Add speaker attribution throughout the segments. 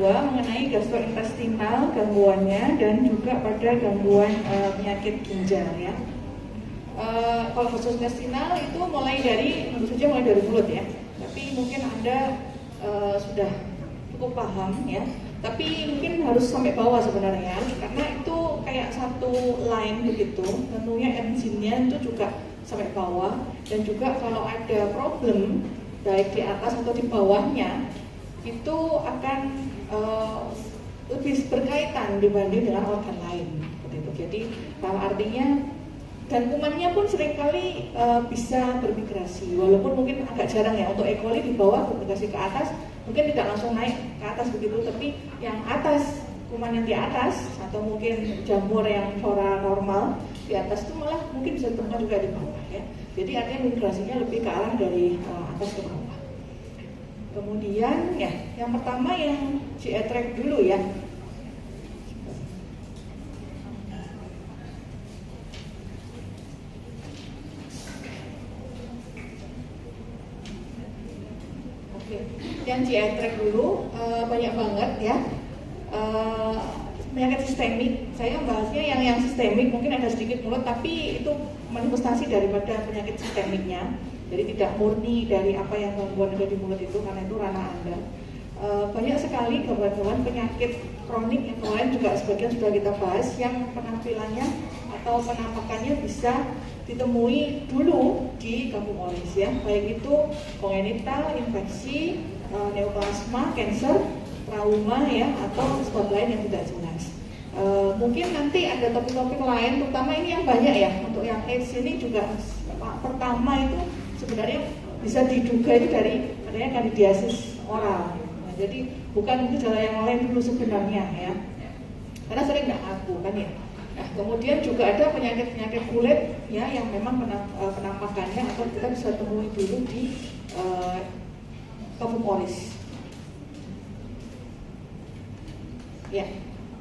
Speaker 1: kedua mengenai gastrointestinal gangguannya dan juga pada gangguan penyakit ginjal ya. Kalau gastrointestinal itu mulai dari mulut ya. Tapi mungkin Anda sudah cukup paham ya. Tapi mungkin harus sampai bawah sebenarnya karena itu kayak satu line begitu. Tentunya enzimnya itu juga sampai bawah dan juga kalau ada problem baik di atas atau di bawahnya itu akan lebih berkaitan dibanding dengan organ lain seperti itu. Jadi kalau artinya dan kumannya pun seringkali bisa bermigrasi walaupun mungkin agak jarang ya. Untuk E. coli di bawah bermigrasi ke atas mungkin tidak langsung naik ke atas begitu, tapi yang atas, kuman yang di atas atau mungkin jamur yang flora normal di atas itu malah mungkin bisa ditemukan juga di bawah ya. Jadi artinya migrasinya lebih ke arah dari atas ke bawah. Kemudian ya, yang pertama yang GI tract dulu ya. Yang GI tract dulu banyak banget ya. Penyakit sistemik, saya bahasnya yang sistemik mungkin ada sedikit mulut, tapi itu manifestasi daripada penyakit sistemiknya. Jadi tidak murni dari apa yang gangguan ada di mulut itu, karena itu ranah Anda. Banyak sekali gangguan penyakit kronik yang kemarin juga sebagian sudah kita bahas, yang penampilannya atau penampakannya bisa ditemui dulu di kampung oris ya, baik itu kongenital, infeksi, neoplasma, cancer, trauma ya, atau sebab lain yang tidak jelas. Mungkin nanti ada topik-topik lain, terutama ini yang banyak ya. Untuk yang AIDS ini juga pertama itu sebenarnya bisa diduga itu dari adanya kandidiasis oral. Nah, jadi bukan gejala yang lain dulu sebenarnya ya, karena sering nggak ngaku kan ya. Nah, kemudian juga ada penyakit-penyakit kulit ya yang memang penampakannya atau kita bisa temui dulu di kampung oris. Ya,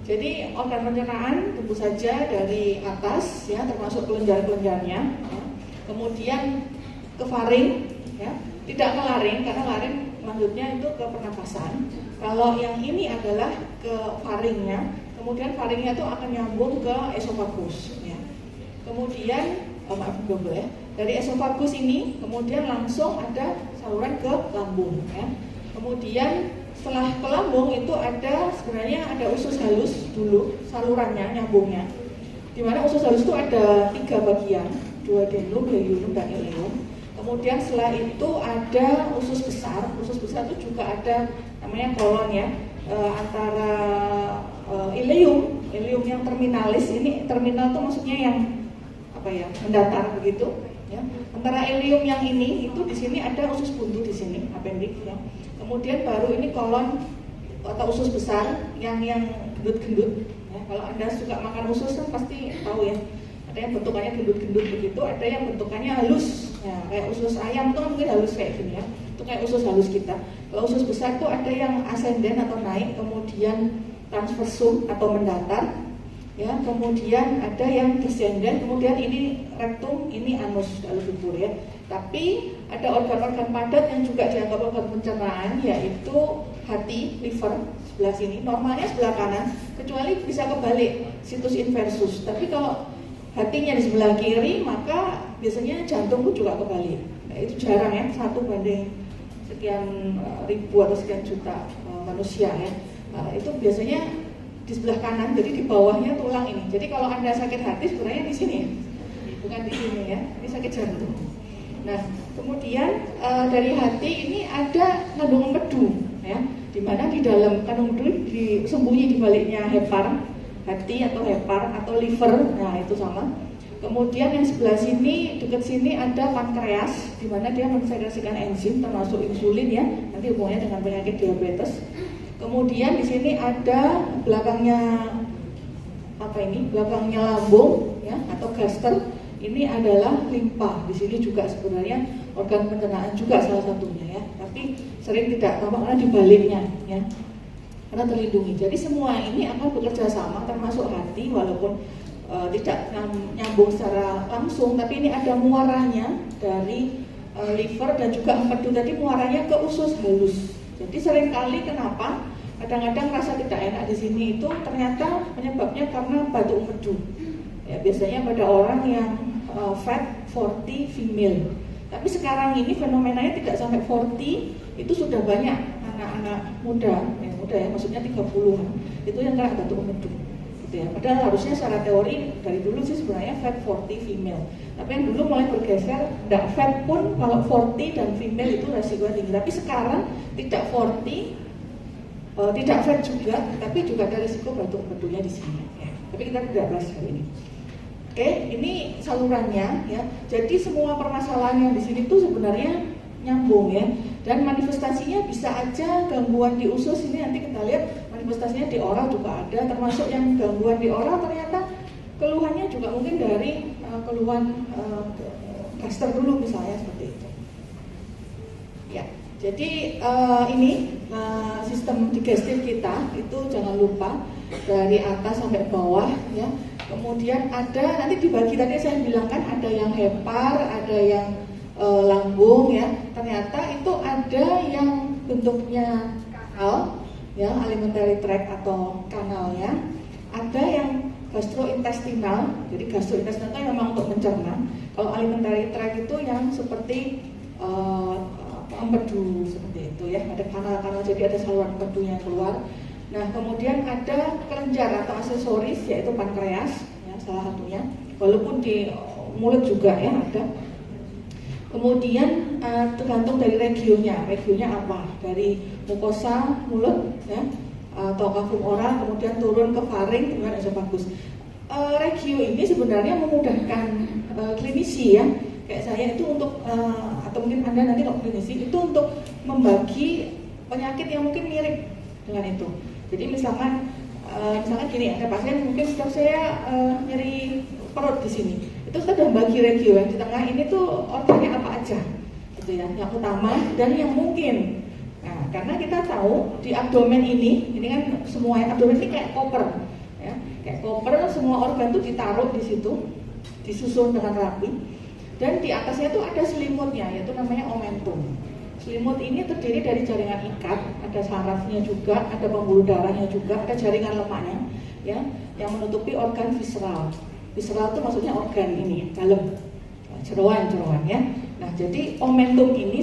Speaker 1: jadi organ pencernaan tentu saja dari atas ya, termasuk kelenjar-kelenjarnya. Ya. Kemudian ke faring, ya, tidak ke laring karena laring lanjutnya itu ke pernapasan. Kalau yang ini adalah ke faringnya, kemudian faringnya itu akan nyambung ke esofagus. Ya. Kemudian, ya, dari esofagus ini kemudian langsung ada saluran ke lambung. Ya. Kemudian setelah ke lambung itu ada sebenarnya ada usus halus dulu salurannya nyambungnya. Di mana usus halus itu ada 3 bagian, duodenum, duodenum, dan ileum. Kemudian setelah itu ada usus besar. Usus besar itu juga ada namanya kolon ya, antara ileum yang terminalis. Ini terminal itu maksudnya yang apa ya, mendatar begitu. Ya. Antara ileum yang ini itu di sini ada usus buntu di sini, appendix ya. Kemudian baru ini kolon atau usus besar yang gendut-gendut. Ya. Kalau Anda suka makan usus kan pasti tahu ya. Ada yang bentukannya gendut-gendut begitu, ada yang bentukannya halus. Ya, kayak usus ayam itu kan mungkin halus kayak gini ya. Itu kayak usus halus kita. Kalau usus besar itu ada yang ascendent atau naik, kemudian transversum atau mendatar. Ya, kemudian ada yang descendant, kemudian ini rectum, ini anus kalau dubur ya. Tapi ada organ-organ padat yang juga dianggap organ pencernaan, yaitu hati, liver sebelah sini. Normalnya sebelah kanan, kecuali bisa kebalik, situs inversus. Tapi kalau hatinya di sebelah kiri, maka biasanya jantung pun juga kebalik. Nah, itu jarang ya, 1 banding sekian ribu atau sekian juta manusia ya. Itu biasanya di sebelah kanan, jadi di bawahnya tulang ini. Jadi kalau Anda sakit hati sebenarnya di sini, bukan di sini ya. Ini sakit jantung. Nah, kemudian dari hati ini ada kandung empedu, ya, di mana di dalam kandung empedu disembunyi di baliknya hepar, hati atau hepar atau liver. Nah, itu sama. Kemudian yang sebelah sini, dekat sini ada pankreas, di mana dia mensekresikan enzim termasuk insulin ya. Nanti hubungannya dengan penyakit diabetes. Kemudian di sini ada belakangnya apa ini? Belakangnya lambung ya atau gaster. Ini adalah limpa. Di sini juga sebenarnya organ pencernaan juga salah satunya ya. Tapi sering tidak tampak karena di baliknya ya. Karena terlindungi. Jadi semua ini akan bekerja sama termasuk hati walaupun tidak nyambung secara langsung, tapi ini ada muaranya dari liver dan juga empedu tadi muaranya ke usus halus. Jadi seringkali kenapa? kadang-kadang rasa tidak enak di sini itu ternyata penyebabnya karena batuk empedu. Ya, biasanya pada orang yang fat 40 female. Tapi sekarang ini fenomenanya tidak sampai 40, itu sudah banyak anak-anak muda ya, maksudnya 30-an, itu yang kena batuk empedu. Gitu ya. Padahal harusnya secara teori dari dulu sih sebenarnya fat 40 female. Tapi yang dulu mulai bergeser, tidak fat pun kalau 40 dan female itu resikonya tinggi. Tapi sekarang tidak 40, tidak fat juga, tapi juga ada risiko batuk empedunya di sini. Ya. Tapi kita tidak bahas hal ini. Oke, ini salurannya ya. Jadi semua permasalahan yang di sini tuh sebenarnya nyambung ya. Dan manifestasinya bisa aja gangguan di usus, ini nanti kita lihat manifestasinya di oral juga ada, termasuk yang gangguan di oral ternyata keluhannya juga mungkin dari keluhan gaster dulu misalnya seperti itu. Ya, jadi ini sistem digestif kita itu jangan lupa dari atas sampai bawah ya. Kemudian ada nanti dibagi, tadi saya bilang kan ada yang hepar, ada yang lambung ya. Ternyata itu ada yang bentuknya kanal ya, alimentary tract atau kanalnya. Ada yang gastrointestinal. Jadi gastrointestinal itu memang untuk mencerna. Kalau alimentary tract itu yang seperti empedu seperti itu ya. Ada kanal-kanal, jadi ada saluran empedunya keluar. Nah, kemudian ada kelenjar atau aksesoris yaitu pankreas ya, salah satunya. Walaupun di mulut juga ya ada. Kemudian tergantung dari regionnya apa? Dari mukosa mulut ya atau kafum oral, kemudian turun ke faring, kemudian esofagus. Regio ini sebenarnya memudahkan klinisi ya. Kayak saya itu untuk atau mungkin Anda nanti kalau klinisi itu untuk membagi penyakit yang mungkin mirip dengan itu. Jadi misalkan gini, ada pasien mungkin setiap saya nyeri perut di sini, itu kita sudah bagi regio yang di tengah ini tuh organnya apa aja, gitu ya, yang utama dan yang mungkin. Nah, karena kita tahu di abdomen ini kan semua abdomen ini kayak koper, ya, kayak koper, semua organ tuh ditaruh di situ, disusun dengan rapi, dan di atasnya tuh ada selimutnya, yaitu namanya omentum. Selimut ini terdiri dari jaringan ikat, ada sarafnya juga, ada pembuluh darahnya juga, ada jaringan lemaknya, ya, yang menutupi organ visceral. Visceral itu maksudnya organ ini, dalam, jeroan ya. Nah, jadi omentum ini,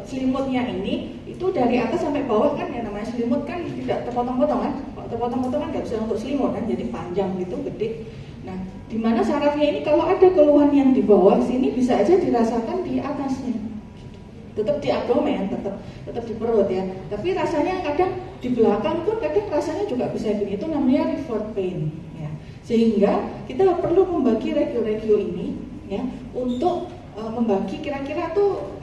Speaker 1: selimutnya ini, itu dari atas sampai bawah kan, yang namanya selimut kan tidak terpotong-potong kan. Kalau terpotong-potong kan nggak bisa untuk selimut kan, jadi panjang gitu, gede. Nah, di mana sarafnya ini kalau ada keluhan yang di bawah sini bisa aja dirasakan di atasnya. Tetap di abdomen, tetap di perut ya. Tapi rasanya kadang di belakang pun kadang rasanya juga bisa gini. Itu namanya revert pain ya. Sehingga kita perlu membagi regio-regio ini ya untuk membagi kira-kira tuh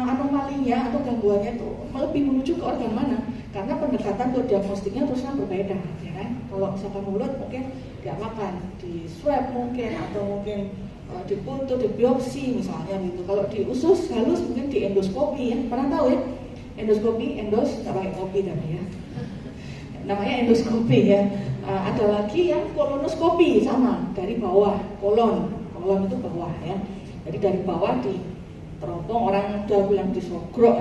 Speaker 1: anomalinya atau gangguannya tuh lebih menuju ke organ mana. Karena pendekatan untuk diagnostiknya terusnya berbeda ya kan. Kalau misalkan mulut mungkin diapakan, di swab mungkin atau mungkin dipuntur, di biopsi misalnya gitu. Kalau di usus halus mungkin di endoskopi ya. Pernah tahu ya? Endoskopi, nggak pakai kopi tapi ya. Namanya endoskopi ya. Ada lagi yang kolonoskopi sama dari bawah, kolon itu bawah ya. Jadi dari bawah diteropong, orang udah bilang disogrok.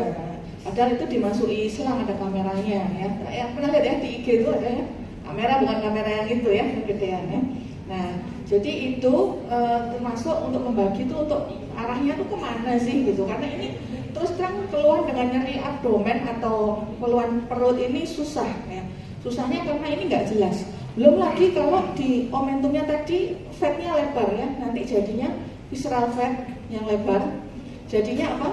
Speaker 1: Padahal itu dimasuki selang, ada kameranya ya. Pernah lihat ya di IG itu ada ya. Kamera, bukan kamera yang itu ya, kegedean ya. Nah, jadi itu termasuk untuk membagi itu untuk arahnya tuh kemana sih gitu. Karena ini terus terang keluhan dengan nyeri abdomen atau keluhan perut ini susah ya. Susahnya karena ini nggak jelas. Belum lagi kalau di omentumnya tadi fatnya lebar ya, nanti jadinya visceral fat yang lebar. Jadinya apa?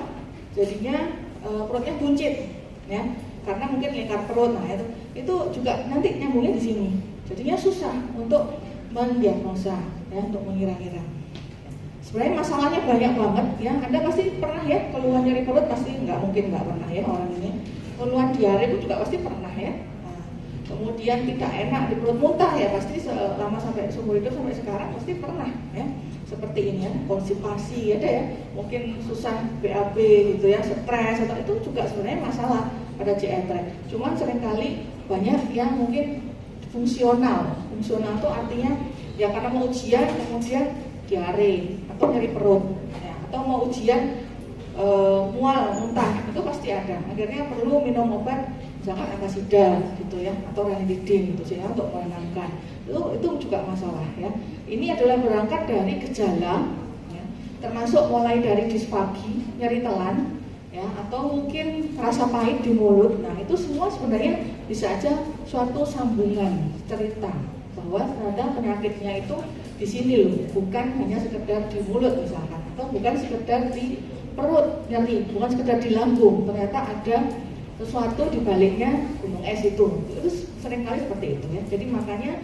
Speaker 1: Jadinya perutnya buncit ya. Karena mungkin lingkar perut. Nah, itu juga nanti nyambungnya di sini. Jadinya susah untuk mendiagnosa ya, untuk mengira-ngira. Sebenarnya masalahnya banyak banget ya. Anda pasti pernah ya keluhan nyeri perut, pasti nggak mungkin nggak pernah ya orang ini. Keluhan diare itu juga pasti pernah ya. Nah, kemudian tidak enak di perut, muntah ya pasti selama sampai seumur hidup sampai sekarang pasti pernah ya. Seperti ini ya, konstipasi ada ya. Mungkin susah BAB gitu ya, stres atau itu juga sebenarnya masalah pada GI tract. Cuman seringkali banyak yang mungkin fungsional itu artinya ya karena mau ujian kemudian diare atau nyeri perut ya, atau mau ujian mual, muntah, itu pasti ada. Akhirnya perlu minum obat misalkan akasida gitu ya, atau ranitidin gitu ya, untuk menenangkan. Itu juga masalah ya. Ini adalah berangkat dari gejala ya, termasuk mulai dari dispagi, nyeri telan ya, atau mungkin rasa pahit di mulut. Nah, itu semua sebenarnya bisa aja suatu sambungan cerita bahwa ternyata penyakitnya itu di sini loh, bukan hanya sekedar di mulut misalkan, atau bukan sekedar di perut nyeri, bukan sekedar di lambung, ternyata ada sesuatu di baliknya gunung es itu seringkali seperti itu ya. Jadi makanya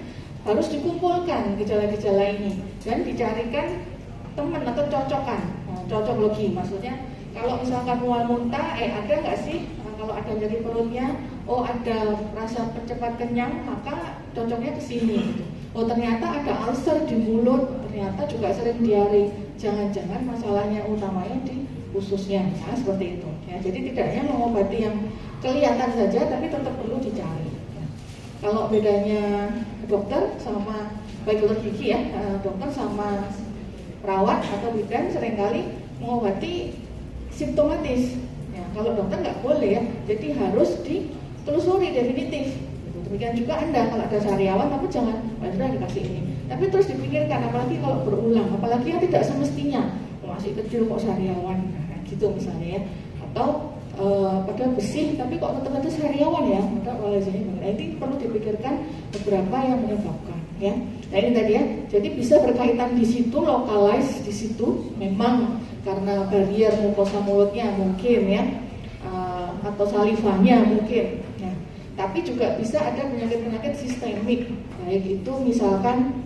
Speaker 1: harus dikumpulkan gejala-gejala ini dan dicarikan teman atau cocokan, cocoklogi, maksudnya kalau misalkan mual muntah, ada nggak sih kalau ada nyeri perutnya, oh ada rasa cepat kenyang, maka cocoknya ke sini gitu. Oh ternyata ada ulcer di mulut, ternyata juga sering diare, jangan-jangan masalahnya utamanya di ususnya, nah, seperti itu ya. Jadi tidak hanya mengobati yang kelihatan saja, tapi tetap perlu dicari ya. Kalau bedanya dokter sama baik dokter gigi ya, dokter sama perawat atau bidan seringkali mengobati simptomatis ya. Kalau dokter nggak boleh ya, jadi harus ditelusuri definitif. Demikian juga Anda kalau ada sariawan, tapi jangan sudah dikasih ini, tapi terus dipikirkan, apalagi kalau berulang, apalagi yang tidak semestinya, masih kecil kok sariawan, nah, gitu misalnya ya. Atau pada besi tapi kok tetap ada sariawan ya, maka oleh sini ini perlu dipikirkan beberapa yang menyebabkan ya. Nah ini tadi ya, jadi bisa berkaitan di situ, localize di situ, memang karena barrier mukosa mulutnya mungkin ya, atau salivanya mungkin ya. Tapi juga bisa ada penyakit-penyakit sistemik, baik itu misalkan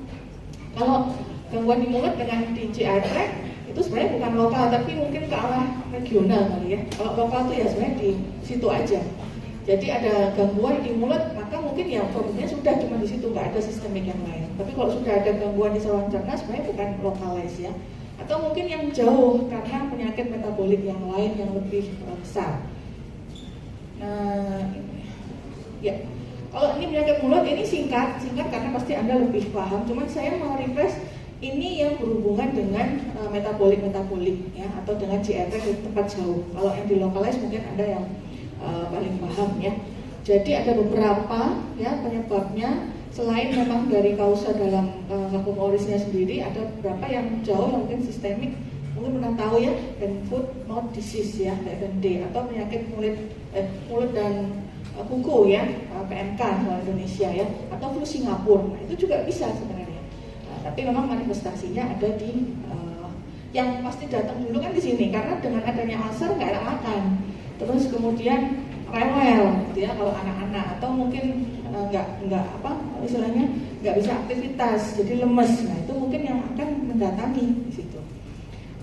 Speaker 1: kalau gangguan di mulut dengan di GI tract itu sebenarnya bukan lokal, tapi mungkin ke arah regional kali ya. Kalau lokal itu ya sebenarnya di situ aja. Jadi ada gangguan di mulut, maka mungkin ya problemnya sudah cuma di situ, nggak ada sistemik yang lain. Tapi kalau sudah ada gangguan di saluran cerna, sebenarnya bukan lokalize ya. Atau mungkin yang jauh karena penyakit metabolik yang lain yang lebih besar. Nah, ya. Kalau ini penyakit mulut ini singkat karena pasti Anda lebih paham. Cuman saya mau refresh ini yang berhubungan dengan metabolik ya, atau dengan GI tract di tempat jauh. Kalau yang di localize mungkin Anda yang paling paham ya. Jadi ada beberapa ya penyebabnya, selain memang dari kausa dalam vakum orisnya sendiri, ada beberapa yang jauh yang mungkin sistemik. Mungkin pernah tahu ya, dan food mouth disease ya, FMD, atau penyakit mulut dan kuku ya, PMK kalau Indonesia ya, atau flu Singapura. Nah, itu juga bisa sebenarnya. Tapi memang manifestasinya ada di yang pasti datang dulu kan di sini, karena dengan adanya ulcer nggak enak makan, terus kemudian rewel gitu ya kalau anak-anak, atau mungkin nggak apa istilahnya nggak bisa aktivitas jadi lemes. Nah itu mungkin yang akan mendatangi di situ.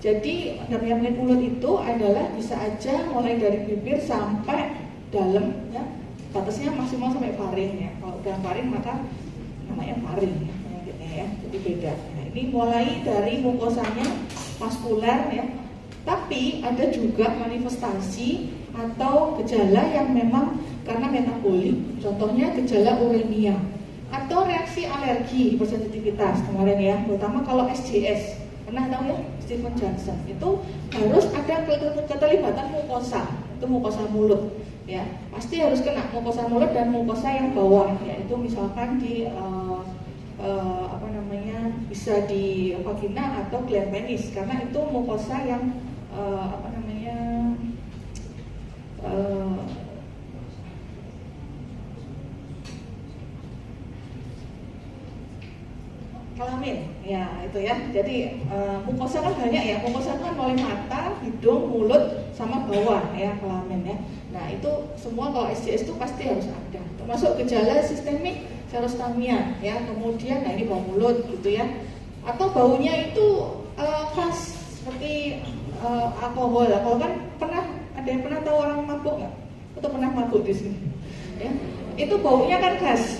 Speaker 1: Jadi penyakit mulut itu adalah bisa aja mulai dari bibir sampai dalam ya, batasnya maksimal sampai faring ya. Kalau udah faring maka namanya faring ya. Ya, jadi beda. Nah, ini mulai dari mukosanya vaskular ya, tapi ada juga manifestasi atau gejala yang memang karena metabolik. Contohnya gejala uremia atau reaksi alergi bersensitivitas kemarin ya, terutama kalau SJS. Pernah tahu ya, Stephen Johnson itu harus ada keterlibatan mukosa, itu mukosa mulut ya, pasti harus kena mukosa mulut dan mukosa yang bawah, yaitu misalkan di bisa di vagina atau gland penis, karena itu mukosa yang kelamin ya itu ya. Jadi mukosa kan banyak ya, mukosa kan mulai mata, hidung, mulut sama bawah ya, kelamin ya. Nah itu semua kalau SJS itu pasti harus ada, termasuk gejala sistemik serostamia ya, kemudian nah ini bau mulut gitu ya, atau baunya itu khas seperti alkohol kan ada yang pernah tahu orang mabuk nggak? Atau pernah mabuk di sini? Ya, itu baunya kan khas.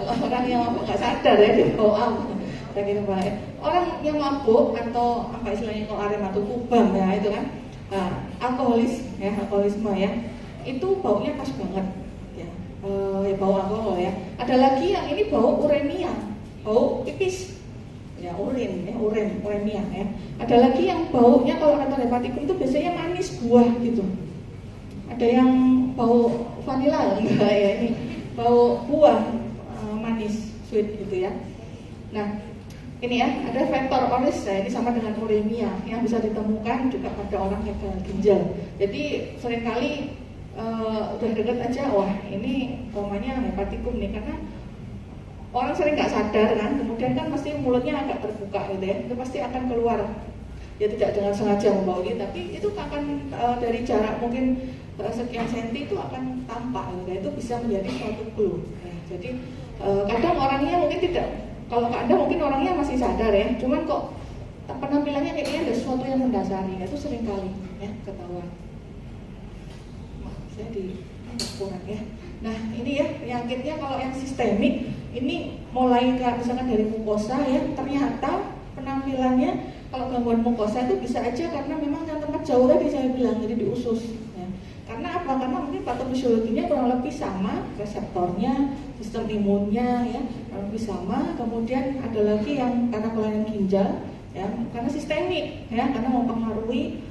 Speaker 1: Kalau orang yang mabuk nggak sadar ya dia bau apa? Orang yang mabuk atau apa istilahnya kalau arema atau kubang ya itu kan alkoholisme ya, itu baunya khas banget. Ya bau alkohol ya. Ada lagi yang ini bau uremia, bau pipis ya, uremia ya. Ada lagi yang baunya kalau kata hepatikum itu biasanya manis buah gitu. Ada yang bau vanila enggak ya, ini bau buah manis, sweet gitu ya. Nah, ini ya, ada faktor oris, ya, ini sama dengan uremia yang bisa ditemukan juga pada orang yang gagal ginjal. Jadi seringkali udah deket aja, wah ini komanya hepatikum nih, karena orang sering nggak sadar kan, kemudian kan pasti mulutnya agak terbuka gitu ya, itu pasti akan keluar, ya tidak dengan sengaja membawahi, tapi itu akan dari jarak mungkin sekian senti itu akan tampak gitu ya, itu bisa menjadi suatu clue. Ya, jadi kadang orangnya mungkin tidak, kalau Anda mungkin orangnya masih sadar ya, cuman kok penampilannya kayaknya ada sesuatu yang mendasari, itu sering kali ya ketahuan. Jadi kurang ya. Nah ini ya penyakitnya kalau yang sistemik ini mulai misalkan dari mukosa ya, ternyata penampilannya kalau gangguan mukosa itu bisa aja karena memang yang tempat jauh tadi saya bilang, jadi di usus ya. Karena apa? Karena mungkin patofisiologinya kurang lebih sama, reseptornya, sistem imunnya ya kurang lebih sama. Kemudian ada lagi yang karena kelainan ginjal ya, karena sistemik ya, karena mempengaruhi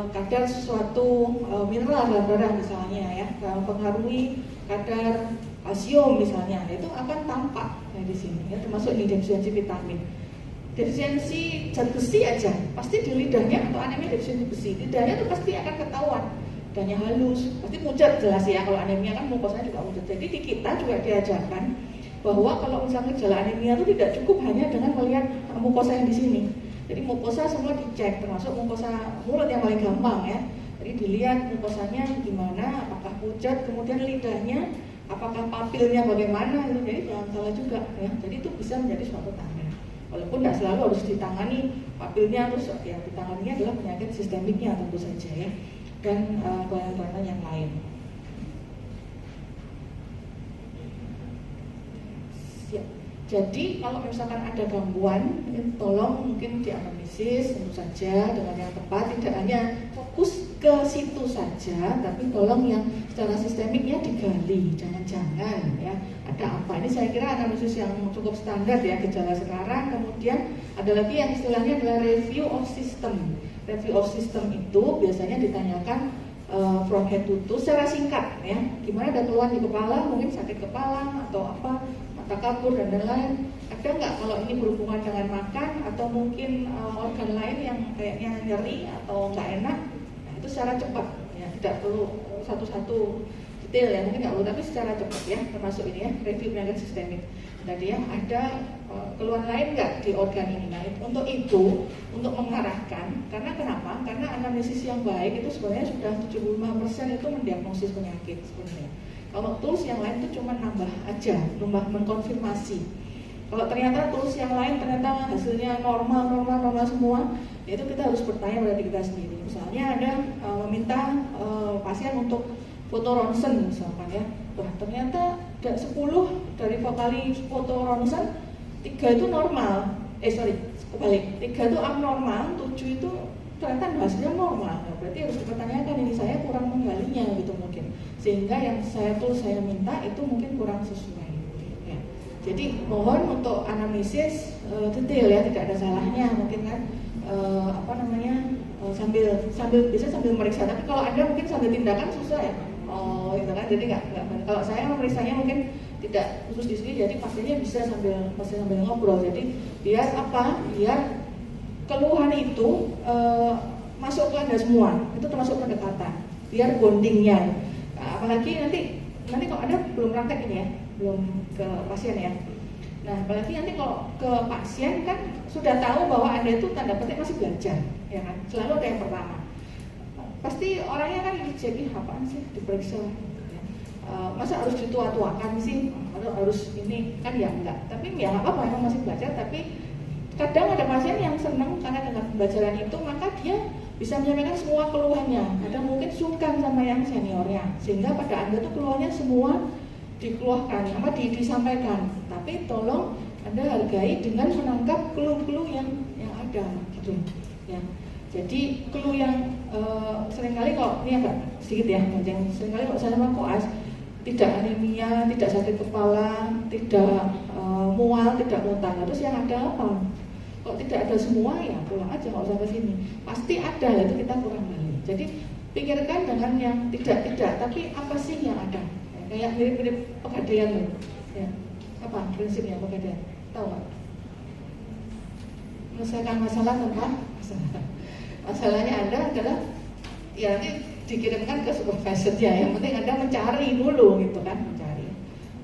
Speaker 1: kadar sesuatu mineral dalam darah misalnya ya, mempengaruhi kadar kalsium misalnya, itu akan tampak ya, di sini ya, termasuk di defisiensi vitamin, defisiensi zat besi aja pasti di lidahnya, atau anemia defisiensi besi, lidahnya itu pasti akan ketahuan, lidahnya halus, pasti pucat jelas ya, kalau anemia kan mukosanya juga pucat. Jadi di kita juga diajarkan bahwa kalau misalnya gejala anemia itu tidak cukup hanya dengan melihat mukosa yang di sini. Jadi mukosa semua dicek, termasuk mukosa mulut yang paling gampang ya. Jadi dilihat mukosanya gimana, apakah pucat, kemudian lidahnya, apakah papilnya bagaimana, gitu. Jadi jangan salah juga ya. Jadi itu bisa menjadi suatu tanda. Walaupun tidak selalu harus ditangani papilnya, terus ya ditangani adalah penyakit sistemiknya tentu saja ya, dan kelainan yang lain. Siap. Jadi kalau misalkan ada gangguan, tolong mungkin dianalisis tentu saja dengan yang tepat, tidak hanya fokus ke situ saja, tapi tolong yang secara sistemiknya digali, jangan-jangan ya ada apa. Ini saya kira analisis yang cukup standar ya gejala sekarang. Kemudian ada lagi yang istilahnya adalah review of system. Review of system itu biasanya ditanyakan from head to toe secara singkat ya, gimana ada keluhan di kepala, mungkin sakit kepala atau apa, mata kabur dan lain-lain, ada nggak kalau ini berhubungan dengan makan, atau mungkin organ lain yang kayaknya nyeri atau nggak enak. Nah itu secara cepat ya, tidak perlu satu-satu detail ya, mungkin nggak perlu, tapi secara cepat ya, termasuk ini ya review penyakit sistemik. Tadi ya ada keluhan lain nggak di organ ini. Nah untuk itu, untuk mengarahkan, karena kenapa? Karena analisis yang baik itu sebenarnya sudah 75% itu mendiagnosis penyakit sebenarnya. Kalau tools yang lain itu cuma nambah aja, nambah mengkonfirmasi. Kalau ternyata tools yang lain ternyata hasilnya normal semua, ya itu kita harus bertanya pada diri kita sendiri. Misalnya ada meminta pasien untuk foto ronsen misalkan ya, wah ternyata 10 dari kali foto ronsen 3 itu normal, kebalik, 3 itu abnormal, 7 itu ternyata hasilnya normal. Nah, berarti harus dipertanyakan, ini saya kurang menggalinya gitu mungkin, sehingga yang saya minta itu mungkin kurang sesuai ya. Jadi mohon untuk analisis detail ya, tidak ada salahnya mungkin kan sambil bisa sambil meriksa. Tapi kalau Anda mungkin sambil tindakan susah ya, gitu kan. Jadi nggak, kalau saya memeriksanya mungkin tidak khusus di sini, jadi pasiennya bisa sambil ngobrol. Jadi biar apa? Biar keluhan itu masuk ke Anda semua, itu termasuk pendekatan. Biar bondingnya, apalagi nanti kalau Anda belum praktek ini ya, belum ke pasien ya. Nah, apalagi nanti kalau ke pasien kan sudah tahu bahwa Anda itu tanda petik masih belajar, ya kan? Selalu ada yang pertama. Pasti orangnya kan jadi apaan sih diperiksa? Masa harus ditua-tuakan sih? Atau harus ini kan ya enggak. Tapi ya nggak apa-apa, memang masih belajar. Tapi kadang ada pasien yang senang karena dengan pembelajaran itu maka dia bisa menyampaikan semua keluhannya. Ada mungkin sungkan sama yang seniornya, sehingga pada Anda tuh keluhannya semua dikeluarkan, disampaikan. Tapi tolong Anda hargai dengan menangkap clue-clue yang ada gitu ya. Jadi clue yang seringkali kok ini agak sedikit ya, yang seringkali kok saya koas, tidak anemia, tidak sakit kepala, tidak mual, tidak muntah. Terus yang ada apa? Kalau tidak ada semua ya pulang aja, nggak usah ke sini. Pasti ada, itu kita kurang balik. Jadi pikirkan dengan yang tidak, tapi apa sih yang ada? Kayak mirip-mirip pegadaian loh. Ya. Apa prinsipnya pegadaian? Tahu nggak? Menyelesaikan masalah tanpa masalah. Masalahnya Anda adalah ya nanti dikirimkan ke supervisornya. Yang penting Anda mencari dulu gitu kan, mencari.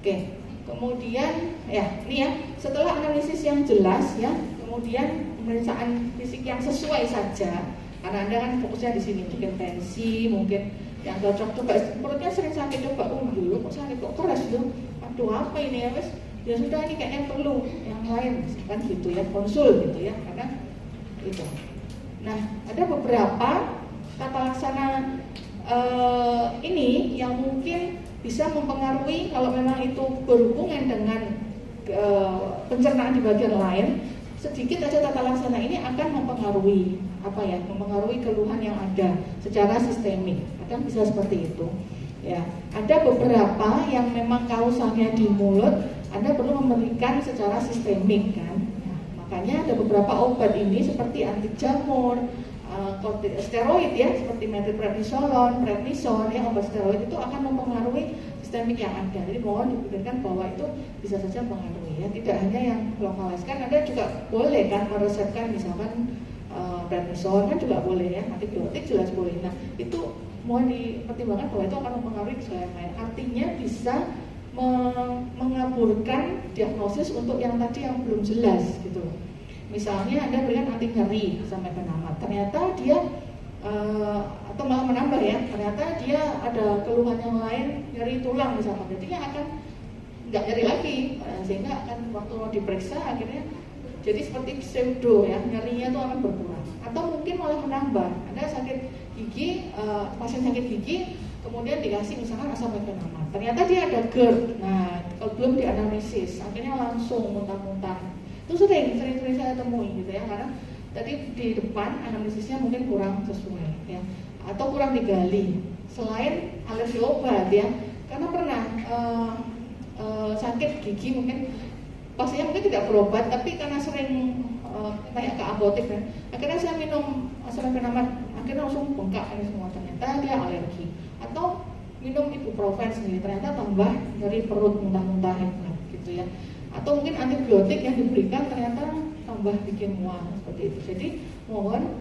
Speaker 1: Oke. Kemudian ya ini ya setelah analisis yang jelas ya, kemudian pemeriksaan fisik yang sesuai saja. Karena Anda kan fokusnya di sini, mungkin tensi, mungkin yang cocok coba perutnya sering sakit coba dulu kok sakit kok keras loh. Aduh apa ini ya Mas? Ya sudah ini kayaknya perlu yang lain kan gitu ya, konsul gitu ya karena itu. Nah, ada beberapa tata laksana ini yang mungkin bisa mempengaruhi kalau memang itu berhubungan dengan pencernaan di bagian lain. Sedikit aja tata laksana ini akan mempengaruhi apa ya, mempengaruhi keluhan yang ada secara sistemik. Kadang bisa seperti itu. Ya, ada beberapa yang memang kausalnya di mulut, Anda perlu memberikan secara sistemik kan. Nah, makanya ada beberapa obat ini seperti anti jamur, steroid ya, seperti methylprednisolon, prednison ya, obat steroid itu akan mempengaruhi sistemik yang ada. Jadi mohon dipikirkan bahwa itu bisa saja mempengaruhi ya, tidak hanya yang lokalis kan. Anda juga boleh kan meresepkan misalkan prednison kan juga boleh ya, antibiotik jelas boleh. Nah itu mohon dipertimbangkan bahwa itu akan mempengaruhi gejala yang lain. Artinya bisa mengaburkan diagnosis untuk yang tadi yang belum jelas gitu. Misalnya Anda berikan anti nyeri sampai penamat, ternyata dia atau malah menambah ya, ternyata dia ada keluhan yang lain, nyeri tulang misalnya, jadinya akan nggak nyeri lagi, sehingga akan waktu mau diperiksa akhirnya jadi seperti pseudo ya, nyerinya itu akan berkurang, atau mungkin malah menambah. Anda sakit gigi, pasien sakit gigi, kemudian dikasih misalkan asam mefenamat, ternyata dia ada GERD. Nah kalau belum dianalisis, akhirnya langsung muntah-muntah. Itu sering saya temui gitu ya, karena tadi di depan analisisnya mungkin kurang sesuai ya, atau kurang digali. Selain alergi obat ya, karena pernah sakit gigi mungkin pasiennya mungkin tidak berobat, tapi karena sering kayak ke apotek kan, akhirnya saya minum asam mefenamat, akhirnya langsung bengkak ini semua, ternyata dia alergi. Atau minum ibuprofen sendiri, ternyata tambah nyeri perut, muntah-muntah gitu ya. Atau mungkin antibiotik yang diberikan ternyata tambah bikin mual seperti itu. Jadi mohon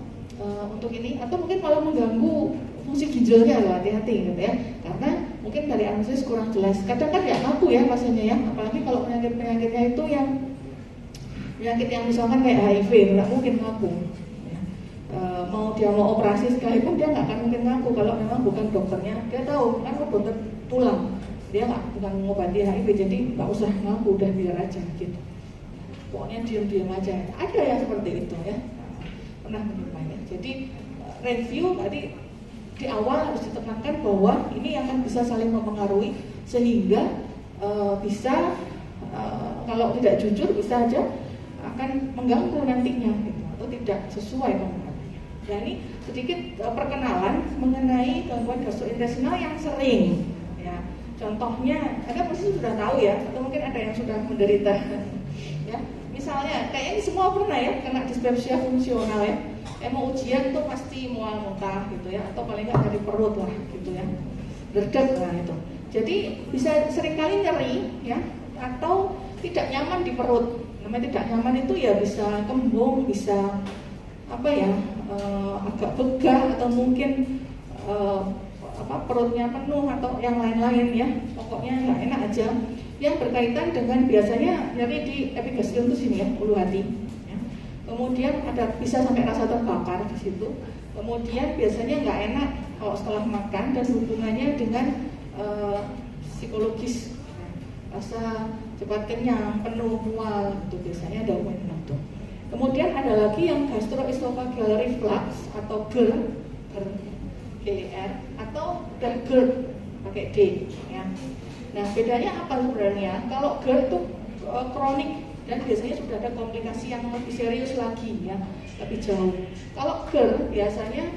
Speaker 1: untuk ini, atau mungkin malah mengganggu fungsi ginjalnya loh, hati-hati gitu ya. Karena mungkin dari analisis kurang jelas. Kadang kan ya ngaku ya pasiennya ya, apalagi kalau penyakit-penyakitnya itu yang penyakit yang misalkan kayak HIV, nggak mungkin ngaku. Ya. Dia mau operasi sekalipun dia nggak akan mungkin ngaku kalau memang bukan dokternya. Dia tahu kan dokter tulang, dia bukan mengobati HIV, jadi nggak usah ngaku, udah biar aja gitu. Pokoknya diam-diam aja. Ada yang seperti itu ya, pernah menemukannya. Jadi review tadi di awal harus ditekankan bahwa ini akan bisa saling mempengaruhi, sehingga bisa kalau tidak jujur bisa aja akan mengganggu nantinya gitu, atau tidak sesuai penggunaannya. Ya, ini sedikit perkenalan mengenai gangguan gastrointestinal yang sering ya. Contohnya, Anda pasti sudah tahu ya, atau mungkin ada yang sudah menderita ya. Misalnya, kayaknya semua pernah ya kena dispepsia fungsional ya. Mau ujian tuh pasti mual muntah gitu ya, atau paling nggak dari perut lah gitu ya, derdek lah itu. Jadi bisa seringkali nyeri ya, atau tidak nyaman di perut. Namanya tidak nyaman itu ya bisa kembung, bisa apa ya, agak begah, atau mungkin perutnya penuh atau yang lain-lain ya, pokoknya nggak enak aja. Yang berkaitan dengan biasanya nyeri di epigastrium itu sini ya, ulu hati. Ya. Kemudian ada bisa sampai rasa terbakar di situ. Kemudian biasanya nggak enak kalau setelah makan, dan hubungannya dengan psikologis, rasa cepat kenyang, penuh, mual, itu biasanya ada itu. Kemudian ada lagi yang gastroesophageal reflux atau GER, GER, atau GERD pakai D ya. Nah bedanya apa sebenarnya? Kalau GERD itu kronik dan biasanya sudah ada komplikasi yang lebih serius lagi ya, lebih jauh. Kalau GERD biasanya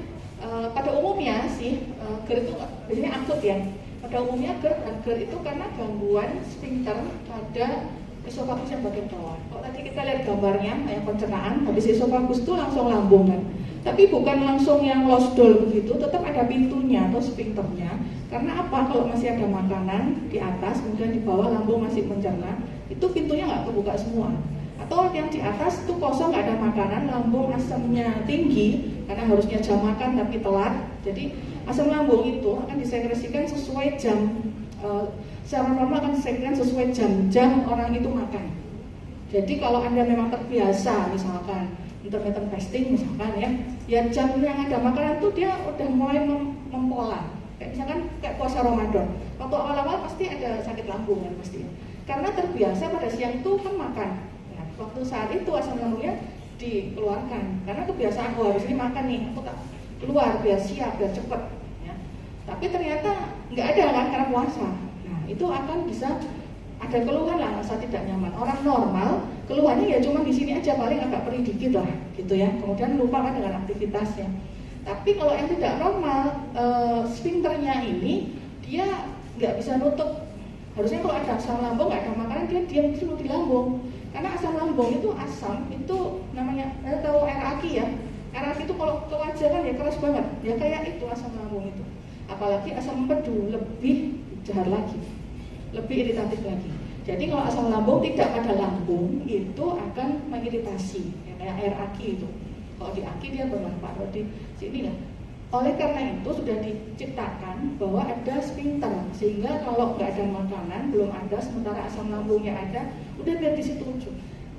Speaker 1: pada umumnya sih GERD itu biasanya akut ya. Pada umumnya GERD itu karena gangguan sphincter pada esofagus yang bagian bawah. Kalau tadi kita lihat gambarnya yang pencernaan, habis esofagus itu langsung lambung kan. Tapi bukan langsung yang lost door begitu, tetap ada pintunya atau sphincternya. Karena apa? Kalau masih ada makanan di atas, kemudian di bawah lambung masih mencerna, itu pintunya nggak kebuka semua. Atau yang di atas itu kosong, nggak ada makanan, lambung asamnya tinggi karena harusnya jam makan tapi telat. Jadi asam lambung itu akan disekresikan sesuai jam, secara normal akan disekresikan sesuai jam-jam orang itu makan. Jadi kalau Anda memang terbiasa misalkan intermittent fasting misalkan ya jam yang ada makanan tuh dia udah mulai mempola. Kayak misalkan kayak puasa Ramadan, waktu awal-awal pasti ada sakit lambung kan pasti. Karena terbiasa pada siang itu kan makan. Nah, waktu saat itu asam lambungnya dikeluarkan karena kebiasaan habis ini makan nih, aku tak keluar biar siap biar cepet. Ya. Tapi ternyata nggak ada kan karena puasa. Nah itu akan bisa ada keluhan lah, rasa tidak nyaman. Orang normal keluhannya ya cuma di sini aja, paling agak perih dikit lah gitu ya. Kemudian lupa kan dengan aktivitasnya. Tapi kalau yang tidak normal, sphincternya ini dia nggak bisa nutup. Harusnya kalau ada asam lambung nggak ada makanan dia diam dulu di lambung. Karena asam lambung itu asam itu namanya, tahu air aki ya. Air aki itu kalau ke wajah kan ya keras banget. Ya kayak itu asam lambung itu. Apalagi asam empedu lebih jahat lagi, lebih iritatif lagi. Jadi kalau asam lambung tidak pada lambung itu akan mengiritasi, ya, kayak air aki itu. Kalau di aki dia bermanfaat, kalau di sini lah. Oleh karena itu sudah diciptakan bahwa ada sphincter, sehingga kalau nggak ada makanan, belum ada, sementara asam lambungnya ada, udah biar di situ lucu.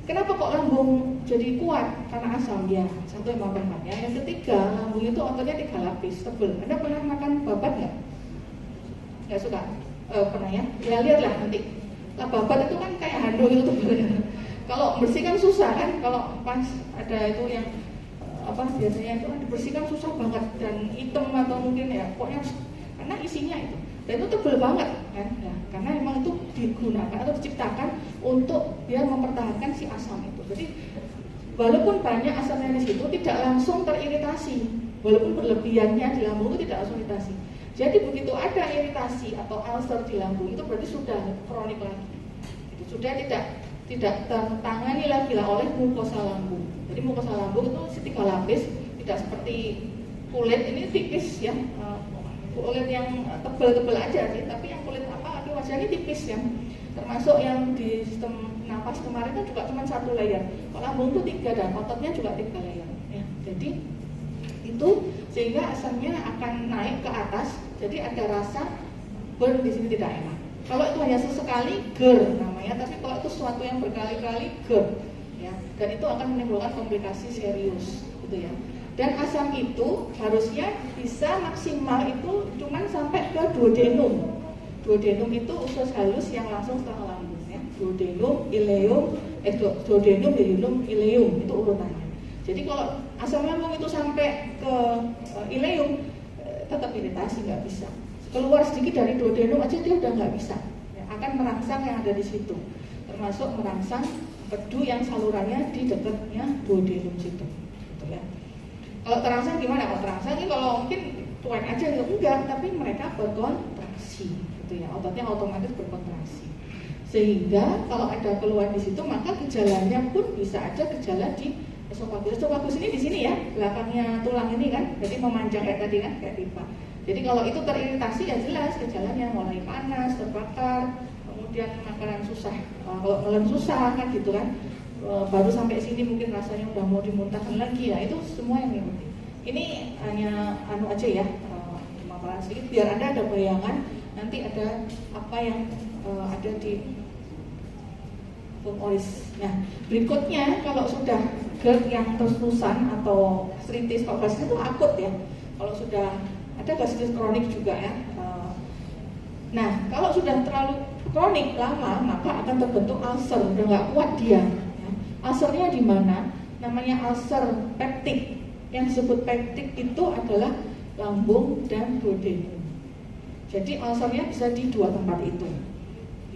Speaker 1: Kenapa kok lambung jadi kuat? Karena asam ya, satu yang manfaatnya. Yang ketiga, lambung itu ototnya 3 lapis, tebel. Anda pernah makan babat nggak? Nggak suka? Pernah ya? Ya lihatlah nanti. Lah babat itu kan kayak handuk itu tebelnya. Kalau bersihkan susah kan? Kalau pas ada itu yang biasanya itu kan dibersihkan susah banget dan hitam atau mungkin ya pokoknya karena isinya itu. Dan itu tebel banget kan? Ya, karena memang itu digunakan atau diciptakan untuk biar mempertahankan si asam itu. Jadi walaupun banyak asamnya di situ tidak langsung teriritasi, walaupun berlebihannya di lambung itu tidak langsung iritasi. Jadi begitu ada iritasi atau ulcer di lambung itu berarti sudah kronik lagi. Itu sudah tidak tertangani lagi lah oleh mukosa lambung. Jadi mukosa lambung itu 3 lapis, tidak seperti kulit ini tipis ya. Kulit yang tebal-tebal aja sih, tapi yang kulit wajahnya tipis ya. Termasuk yang di sistem nafas kemarin kan juga cuma 1 layer. Kalau lambung itu 3 dan ototnya juga 3 layer. Ya. Jadi itu sehingga asamnya akan naik ke atas, jadi ada rasa burn di sini tidak enak. Kalau itu hanya sesekali GERD namanya, tapi kalau itu sesuatu yang berkali-kali GERD, ya, dan itu akan menimbulkan komplikasi serius, gitu ya. Dan asam itu harusnya bisa maksimal itu cuma sampai ke duodenum. Duodenum itu usus halus yang langsung setelah lambung, ya. Duodenum, ileum, duodenum, ileum itu urutannya. Jadi kalau asam lambung itu sampai ke ileum, tetap iritasi, nggak bisa. Keluar sedikit dari duodenum aja dia udah nggak bisa, ya, akan merangsang yang ada di situ, termasuk merangsang empedu yang salurannya di dekatnya duodenum situ, gitu ya. Kalau terangsang gimana? Kalau terangsang ini kalau mungkin cuek aja ya enggak, tapi mereka berkontraksi, gitu ya, ototnya otomatis berkontraksi. Sehingga kalau ada keluhan di situ, maka gejalanya pun bisa aja gejala di esofagus. Esofagus ini di sini ya, belakangnya tulang ini kan, jadi memanjang kayak tadi kan, kayak pipa. Jadi kalau itu teriritasi ya jelas gejalanya mulai panas, terbakar, kemudian makanan susah, kalau nelen susah kan gitu kan, baru sampai sini mungkin rasanya udah mau dimuntahkan lagi ya, itu semua yang penting. Ini hanya aja ya, pemaparan sedikit biar Anda ada bayangan nanti ada apa yang ada di pulmonis. Nah berikutnya kalau sudah GERD yang terus-terusan atau gastritis, kalau gastritis itu akut ya, kalau sudah ada gastritis kronik juga ya. Nah kalau sudah terlalu kronik lama maka akan terbentuk ulcer, udah nggak kuat dia. Ya. Ulcernya di mana? Namanya ulcer peptik. Yang disebut peptik itu adalah lambung dan duodenum. Jadi ulcernya bisa di 2 tempat itu.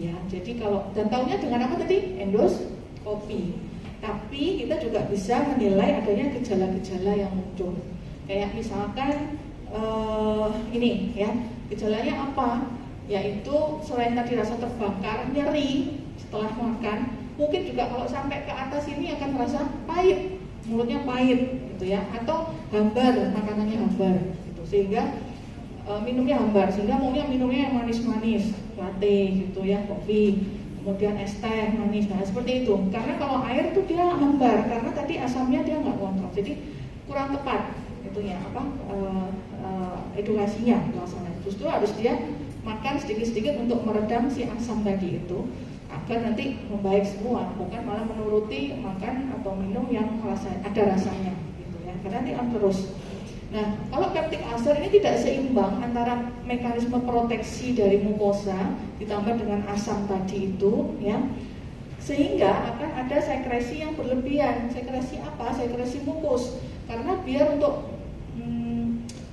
Speaker 1: Ya, jadi kalau dan tahunya dengan apa tadi? Endoskopi. Tapi kita juga bisa menilai adanya gejala-gejala yang muncul. Kayak misalkan ini ya, gejalanya apa? Yaitu selain tadi rasa terbakar, nyeri setelah makan, mungkin juga kalau sampai ke atas ini akan merasa pahit. mulutnya pahit gitu ya, atau hambar, makanannya hambar gitu, sehingga minumnya hambar, sehingga maunya minumnya yang manis-manis, latte gitu ya, kopi, kemudian es teh manis, nah seperti itu. Karena kalau air tuh dia hambar, karena tadi asamnya dia nggak kontrol, jadi kurang tepat itunya edukasinya pelaksana. Justru harus dia makan sedikit-sedikit untuk meredam si asam tadi itu, agar nanti membaik semua, bukan malah menuruti makan atau minum yang ada rasanya gitu ya, karena nanti terus. Nah, kalau peptic ulcer ini tidak seimbang antara mekanisme proteksi dari mukosa ditambah dengan asam tadi itu, ya, sehingga akan ada sekresi yang berlebihan. Sekresi apa? Sekresi mukus. Karena biar untuk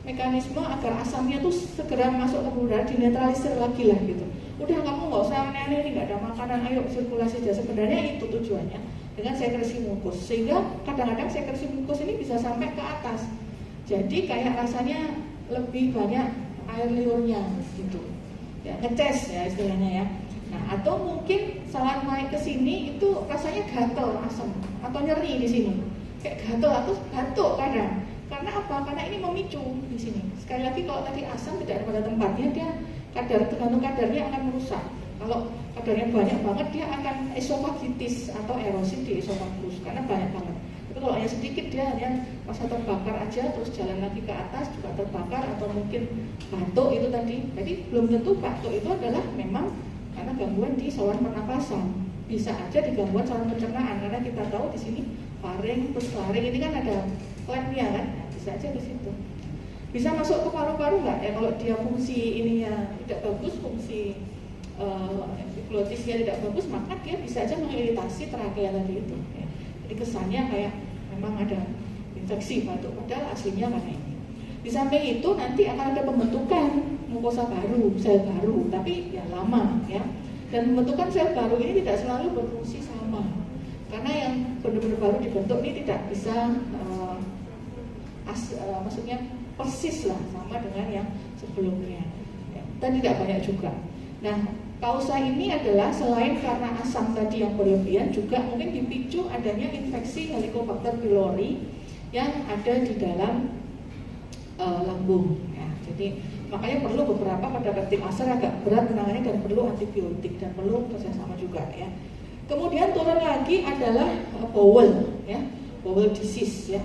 Speaker 1: mekanisme agar asamnya tuh segera masuk ke udara, dinetralisir lagi lah gitu. Udah, kamu nggak usah aneh-aneh, ini nggak ada makanan, ayo sirkulasi aja. Sebenarnya itu tujuannya dengan sekresi mukus. Sehingga kadang-kadang sekresi mukus ini bisa sampai ke atas. Jadi kayak rasanya lebih banyak air liurnya gitu, ya, ngeces ya istilahnya ya. Nah, atau mungkin saat naik ke sini itu rasanya gatel, asam, atau nyeri di sini, kayak gatel atau batuk kadang. Karena apa? Karena ini memicu di sini. Sekali lagi, kalau tadi asam tidak ada pada tempatnya, dia tergantung kadarnya akan merusak. Kalau kadarnya banyak banget, dia akan esofagitis atau erosi di esofagus karena banyak banget. Kalau hanya sedikit, dia hanya masa terbakar aja, terus jalan lagi ke atas juga terbakar, atau mungkin batuk itu tadi. Jadi belum tentu batuk itu adalah memang karena gangguan di saluran pernapasan. Bisa aja di gangguan saluran pencernaan, karena kita tahu di sini faring plus laring ini kan ada klepnya kan, bisa aja di situ. Bisa masuk ke paru-paru nggak? Ya kalau dia fungsi ininya tidak bagus, fungsi glotisnya tidak bagus, maka dia bisa aja mengiritasi trakea tadi itu. Ya. Jadi kesannya kayak memang ada infeksi batuk, padahal aslinya karena ini. Di samping itu nanti akan ada pembentukan mukosa baru, sel baru, tapi ya lama ya. Dan pembentukan sel baru ini tidak selalu berfungsi sama, karena yang benar-benar baru dibentuk ini tidak bisa maksudnya persis lah sama dengan yang sebelumnya ya. Dan tidak banyak juga. Nah, kausa ini adalah selain karena asam tadi yang berlebihan, juga mungkin dipicu adanya infeksi Helicobacter pylori yang ada di dalam lambung ya. Jadi makanya perlu beberapa pada peptic ulcer agak berat penanganannya dan perlu antibiotik dan perlu kerjasama juga ya. Kemudian turun lagi adalah bowel ya, bowel disease ya.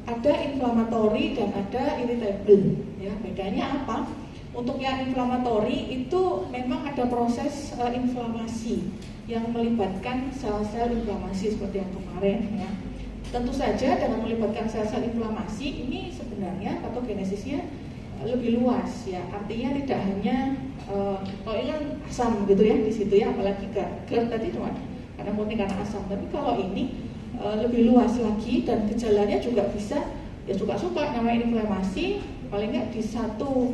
Speaker 1: Ada inflammatory dan ada irritable ya. Bedanya apa? Untuk yang inflammatory itu memang ada proses inflamasi yang melibatkan sel-sel inflamasi seperti yang kemarin ya. Tentu saja dengan melibatkan sel-sel inflamasi ini sebenarnya patogenesisnya lebih luas ya. Artinya tidak hanya kalau ini kan asam gitu ya di situ ya, apalagi GERD tadi cuma karena murni karena asam. Tapi kalau ini lebih luas lagi dan gejalanya juga bisa ya suka-suka namanya inflamasi, paling nggak di satu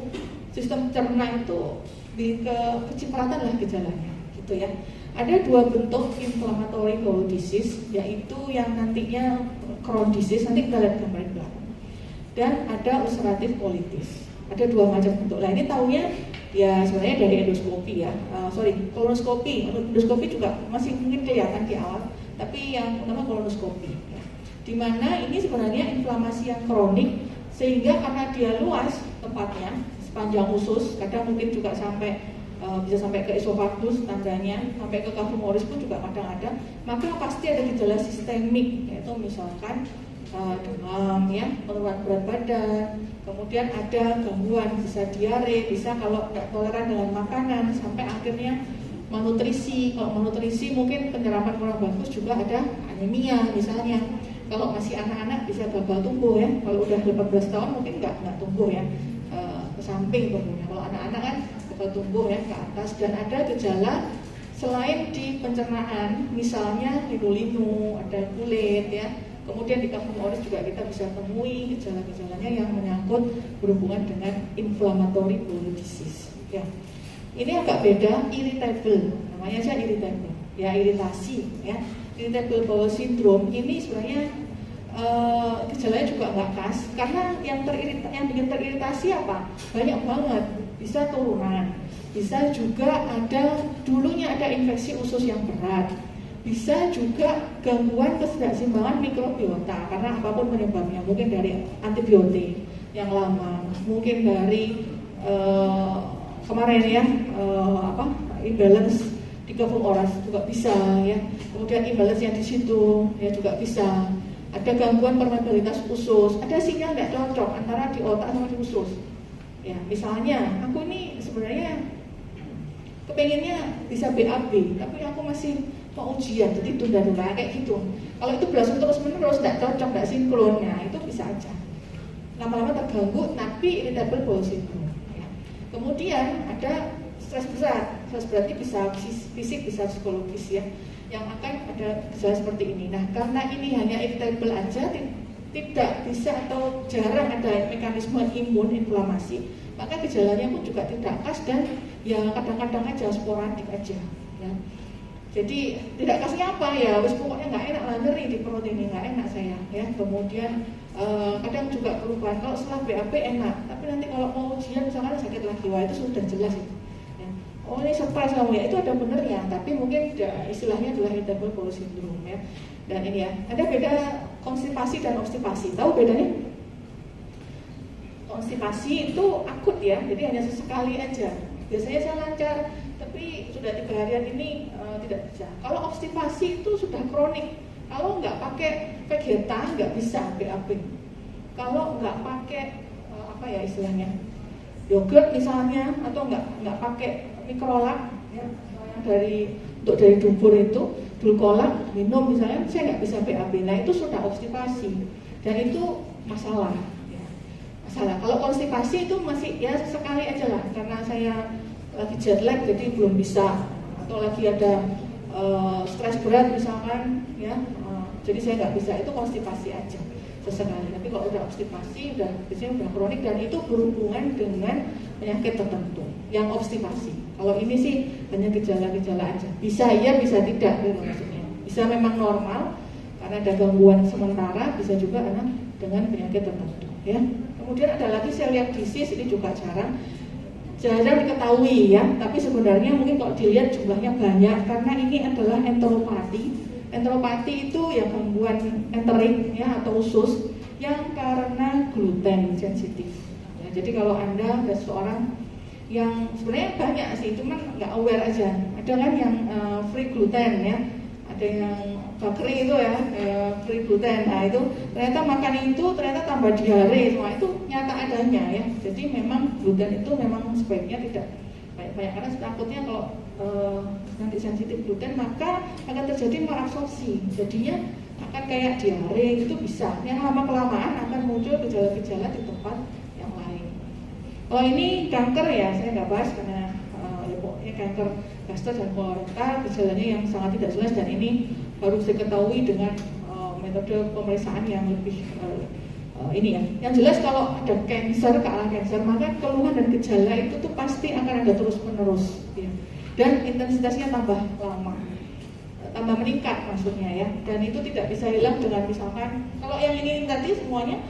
Speaker 1: sistem cerna itu di kecipratan lah gejalanya gitu ya. Ada dua bentuk inflammatory bowel disease, yaitu yang nantinya Crohn disease, nanti kita lihat gambar di belakang, dan ada ulcerative colitis. Ada dua macam bentuk. Nah ini taunya ya sebenarnya dari endoskopi ya, kolonoskopi. Endoskopi juga masih mungkin kelihatan di awal, tapi yang utama kolonoskopi ya. Dimana ini sebenarnya inflamasi yang kronik, sehingga karena dia luas tempatnya sepanjang usus, kadang mungkin juga sampai bisa sampai ke esofagus tandanya, sampai ke cavumoris pun juga kadang ada, maka pasti ada gejala sistemik, yaitu misalkan demam ya, penurunan berat badan, kemudian ada gangguan, bisa diare, bisa kalau nggak toleran dengan makanan, sampai akhirnya malnutrisi. Kalau malnutrisi mungkin penyerapan kurang bagus, juga ada anemia misalnya. Kalau masih anak-anak bisa gagal tumbuh ya, kalau udah 18 tahun mungkin nggak tumbuh ya, ke samping tumbuhnya. Kalau anak-anak kan gagal tumbuh ya ke atas. Dan ada gejala selain di pencernaan, misalnya linu-linu, ada kulit ya. Kemudian di cavumoris juga kita bisa temui gejala-gejalanya yang menyangkut berhubungan dengan inflammatory bowel disease ya. Ini agak beda, irritable, namanya aja irritable ya, iritasi ya. Irritable bowel syndrome ini sebenarnya gejalanya juga nggak khas, karena yang bikin teriritasi apa? Banyak banget, bisa turunan, bisa juga ada dulunya ada infeksi usus yang berat, Bisa juga gangguan keseimbangan mikrobiota karena apapun penyebabnya, mungkin dari antibiotik yang lama, mungkin dari kemarin ya imbalance di kefum oras juga bisa ya, kemudian imbalance yang di situ ya juga bisa. Ada gangguan permeabilitas usus, ada sinyal nggak cocok antara di otak sama di usus. Ya, misalnya aku ini sebenarnya kepengennya bisa BAB, tapi aku masih mau ujian, jadi tunda-tunda kayak gitu. Kalau itu berlangsung terus-menerus, nggak cocok, nggak sinkron, nah itu bisa aja. Lama-lama terganggu, tapi irritable bowel syndrome. Ya. Kemudian ada stres berat. Stres berat ini bisa fisik, bisa psikologis ya, yang akan ada gejala seperti ini. Nah, karena ini hanya irritable aja, tidak bisa atau jarang ada mekanisme imun inflamasi, maka gejalanya pun juga tidak khas dan ya kadang-kadang aja sporadik aja ya. Jadi tidak khasnya apa ya, wis pokoknya nggak enak lah, nyeri di perut ini, nggak enak saya ya. Kemudian kadang juga perubahan, kalau setelah BAB enak, tapi nanti kalau mau ujian misalkan sakit lagi, wah itu sudah jelas itu ya. Oh ini stres kamu ya, itu ada bener ya, tapi mungkin istilahnya adalah irritable bowel syndrome ya. Dan ini ya, ada beda konstipasi dan obstipasi, tahu bedanya? Konstipasi itu akut ya, jadi hanya sesekali aja. Biasanya saya lancar, tapi sudah 3 harian ini tidak bisa. Kalau obstipasi itu sudah kronik. Kalau nggak pakai vegeta nggak bisa BAB. Kalau nggak pakai apa ya istilahnya, yogurt misalnya, atau nggak pakai mikrolak ya, untuk dari dubur itu glukolak minum misalnya, saya nggak bisa BAB. Nah itu sudah obstipasi dan itu masalah. Masalah. Kalau konstipasi itu masih ya sekali aja lah, karena saya lagi jet lag jadi belum bisa, atau lagi ada stres berat misalkan ya, jadi saya nggak bisa, itu konstipasi aja sesekali. Tapi kalau udah obstipasi udah biasanya udah kronik dan itu berhubungan dengan penyakit tertentu yang obstipasi. Kalau ini sih hanya gejala-gejala aja, bisa iya bisa tidak gitu maksudnya. Bisa memang normal karena ada gangguan sementara, bisa juga karena dengan penyakit tertentu ya. Kemudian ada lagi celiac disease, ini juga jarang diketahui ya, tapi sebenarnya mungkin kalau dilihat jumlahnya banyak karena ini adalah enteropati. Enteropati itu ya gangguan enterik ya atau usus yang karena gluten sensitif. Ya, jadi kalau Anda ada seorang yang sebenarnya banyak sih, cuman nggak aware aja. Ada kan yang free gluten ya, ada yang bakery itu ya, free gluten. Nah itu ternyata makan itu ternyata tambah diare, semua itu nyata adanya ya. Jadi memang gluten itu memang sebaiknya tidak banyak-banyak, karena takutnya kalau nanti sensitif gluten maka akan terjadi malabsorpsi. Jadinya akan kayak diare itu bisa. Yang lama-kelamaan akan muncul gejala-gejala di tempat yang lain. Kalau ini kanker ya saya nggak bahas karena ya pokoknya kanker gastro dan kolorektal gejalanya yang sangat tidak jelas, dan ini harus diketahui dengan metode pemeriksaan yang lebih ini ya. Yang jelas kalau ada kanker ke arah kanker, maka keluhan dan gejala itu tuh pasti akan ada terus menerus ya. Dan intensitasnya tambah lama, tambah meningkat maksudnya ya. Dan itu tidak bisa hilang dengan misalkan kalau yang ini tadi semuanya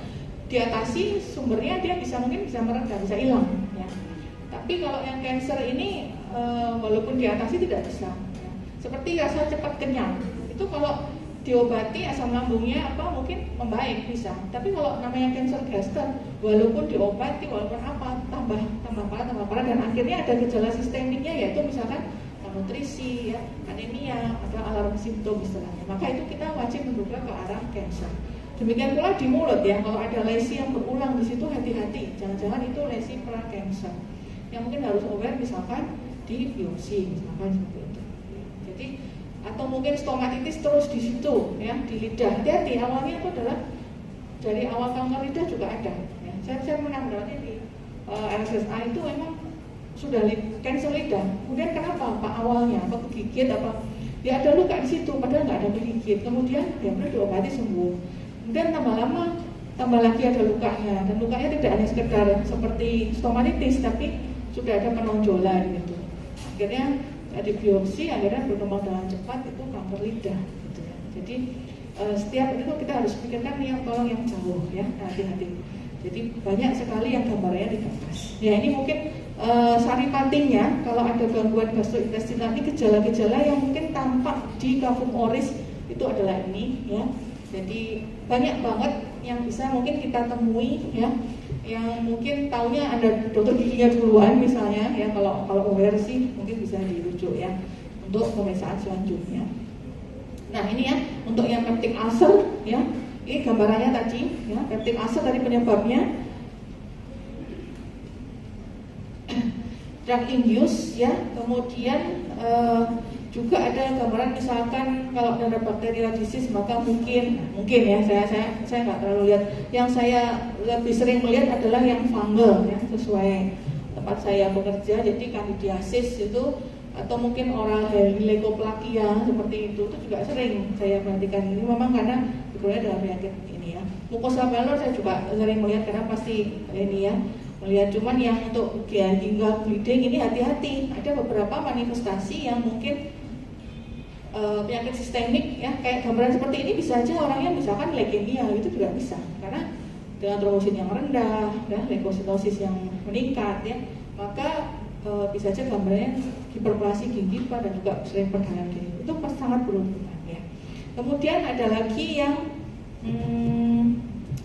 Speaker 1: diatasi, sumbernya dia mungkin bisa mereda, bisa hilang ya. Tapi kalau yang kanker ini walaupun diatasi tidak bisa ya. Seperti rasa cepat kenyang itu kalau diobati asam lambungnya mungkin membaik bisa. Tapi kalau namanya kanker gastro, walaupun diobati walaupun tambah parah dan akhirnya ada gejala sistemiknya, yaitu misalkan malnutrisi ya, anemia, ada alarm simptom istilahnya. Maka itu kita wajib menduga ke arah kanker. Demikian pula di mulut ya, kalau ada lesi yang berulang di situ hati-hati, jangan-jangan itu lesi pra-kanker. Yang mungkin harus aware misalkan di biopsi misalkan seperti itu. Jadi atau mungkin stomatitis terus di situ ya, di lidah. Hati-hati, awalnya itu adalah dari awal kanker lidah juga ada ya. Saya menanggapi di RSSA itu memang sudah kanker lidah. Kemudian kenapa Pak awalnya? Apa kegigit apa? Ya ada luka di situ padahal nggak ada kegigit. Kemudian ya benar diobati sembuh. Kemudian tambah lama tambah lagi ada lukanya, dan lukanya tidak hanya sekedar seperti stomatitis tapi sudah ada penonjolan gitu. Akhirnya di biopsi akhirnya berkembang dengan cepat itu kanker lidah gitu ya. Jadi setiap itu kita harus pikirkan yang tolong yang jauh ya, hati-hati. Jadi banyak sekali yang gambarnya tidak pas. Ya ini mungkin saripatinya kalau ada gangguan gastrointestinal ini gejala-gejala yang mungkin tampak di kafum oris itu adalah ini ya. Jadi banyak banget yang bisa mungkin kita temui ya, yang mungkin taunya ada dokter giginya duluan misalnya ya, kalau aware sih mungkin bisa dirujuk ya untuk pemeriksaan selanjutnya. Nah ini ya untuk yang peptic ulcer ya, ini gambarannya tadi ya, peptic ulcer tadi penyebabnya drug induced ya, kemudian juga ada gambaran misalkan kalau ada bacterial disease maka mungkin ya saya nggak terlalu lihat. Yang saya lebih sering melihat adalah yang fungal ya, sesuai tempat saya bekerja. Jadi candidiasis itu atau mungkin oral helicobacter seperti itu juga sering saya perhatikan. Ini memang karena backgroundnya dalam penyakit ini ya. Mucosa pelor saya juga sering melihat karena pasti ini ya melihat. Cuman yang untuk gingal bleeding ini hati-hati, ada beberapa manifestasi yang mungkin penyakit sistemik ya, kayak gambaran seperti ini bisa aja orangnya misalkan leukemia itu juga bisa karena dengan trombosit yang rendah ya, leukositosis yang meningkat ya, maka bisa aja gambarnya hiperplasi gingiva dan juga sering perdarahan gingiva itu sangat berhubungan ya. Kemudian ada lagi yang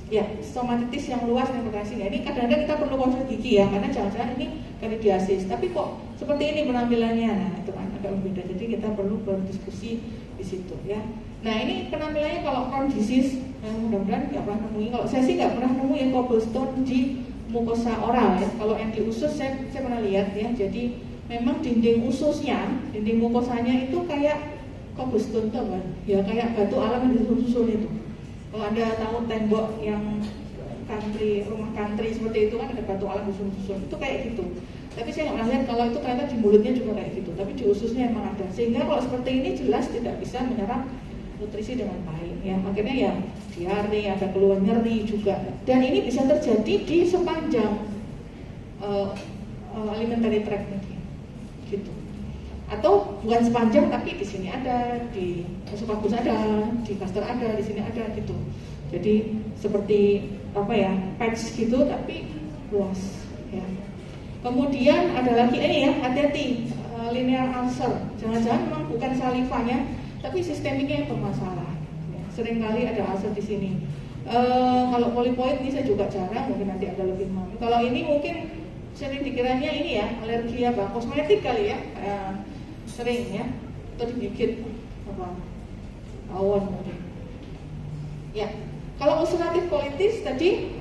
Speaker 1: ya stomatitis yang luas infeksi. Nah, ini kadang-kadang kita perlu konsul gigi ya, karena jangan-jangan ini candidiasis. Tapi kok seperti ini penampilannya, nah itu kan agak berbeda. Jadi kita perlu berdiskusi di situ ya. Nah ini penampilannya kalau Crohn disease, mudah-mudahan nggak pernah nemuin. Kalau saya sih nggak pernah nemuin cobblestone di mukosa oral ya. Kalau yang di usus saya pernah lihat ya. Jadi memang dinding ususnya, dinding mukosanya itu kayak cobblestone tuh kan? Ya kayak batu alam yang disusun itu. Kalau Anda tahu tembok yang country, rumah country seperti itu kan ada batu alam disusun-susun, itu kayak gitu. Tapi saya nggak pernah lihat kalau itu ternyata di mulutnya juga kayak gitu, tapi di ususnya emang ada. Sehingga kalau seperti ini jelas tidak bisa menyerap nutrisi dengan baik ya. Akhirnya ya diare, ada keluhan nyeri juga. Dan ini bisa terjadi di sepanjang alimentary tract ini, gitu. Atau bukan sepanjang tapi di sini ada, di esophagus ada, di gaster ada, di sini ada gitu. Jadi seperti apa ya, patch gitu tapi luas ya. Kemudian ada lagi ini ya, hati-hati linear ulcer. Jangan-jangan memang bukan salivanya tapi sistemiknya yang bermasalah. Ya, seringkali ada ulcer di sini. Kalau polypoid ini saya juga jarang, mungkin nanti ada lebih mau. Kalau ini mungkin sering dikiranya ini ya alergi apa kosmetik kali ya. Sering ya, atau digigit apa awan mungkin. Ya, kalau ulceratif colitis tadi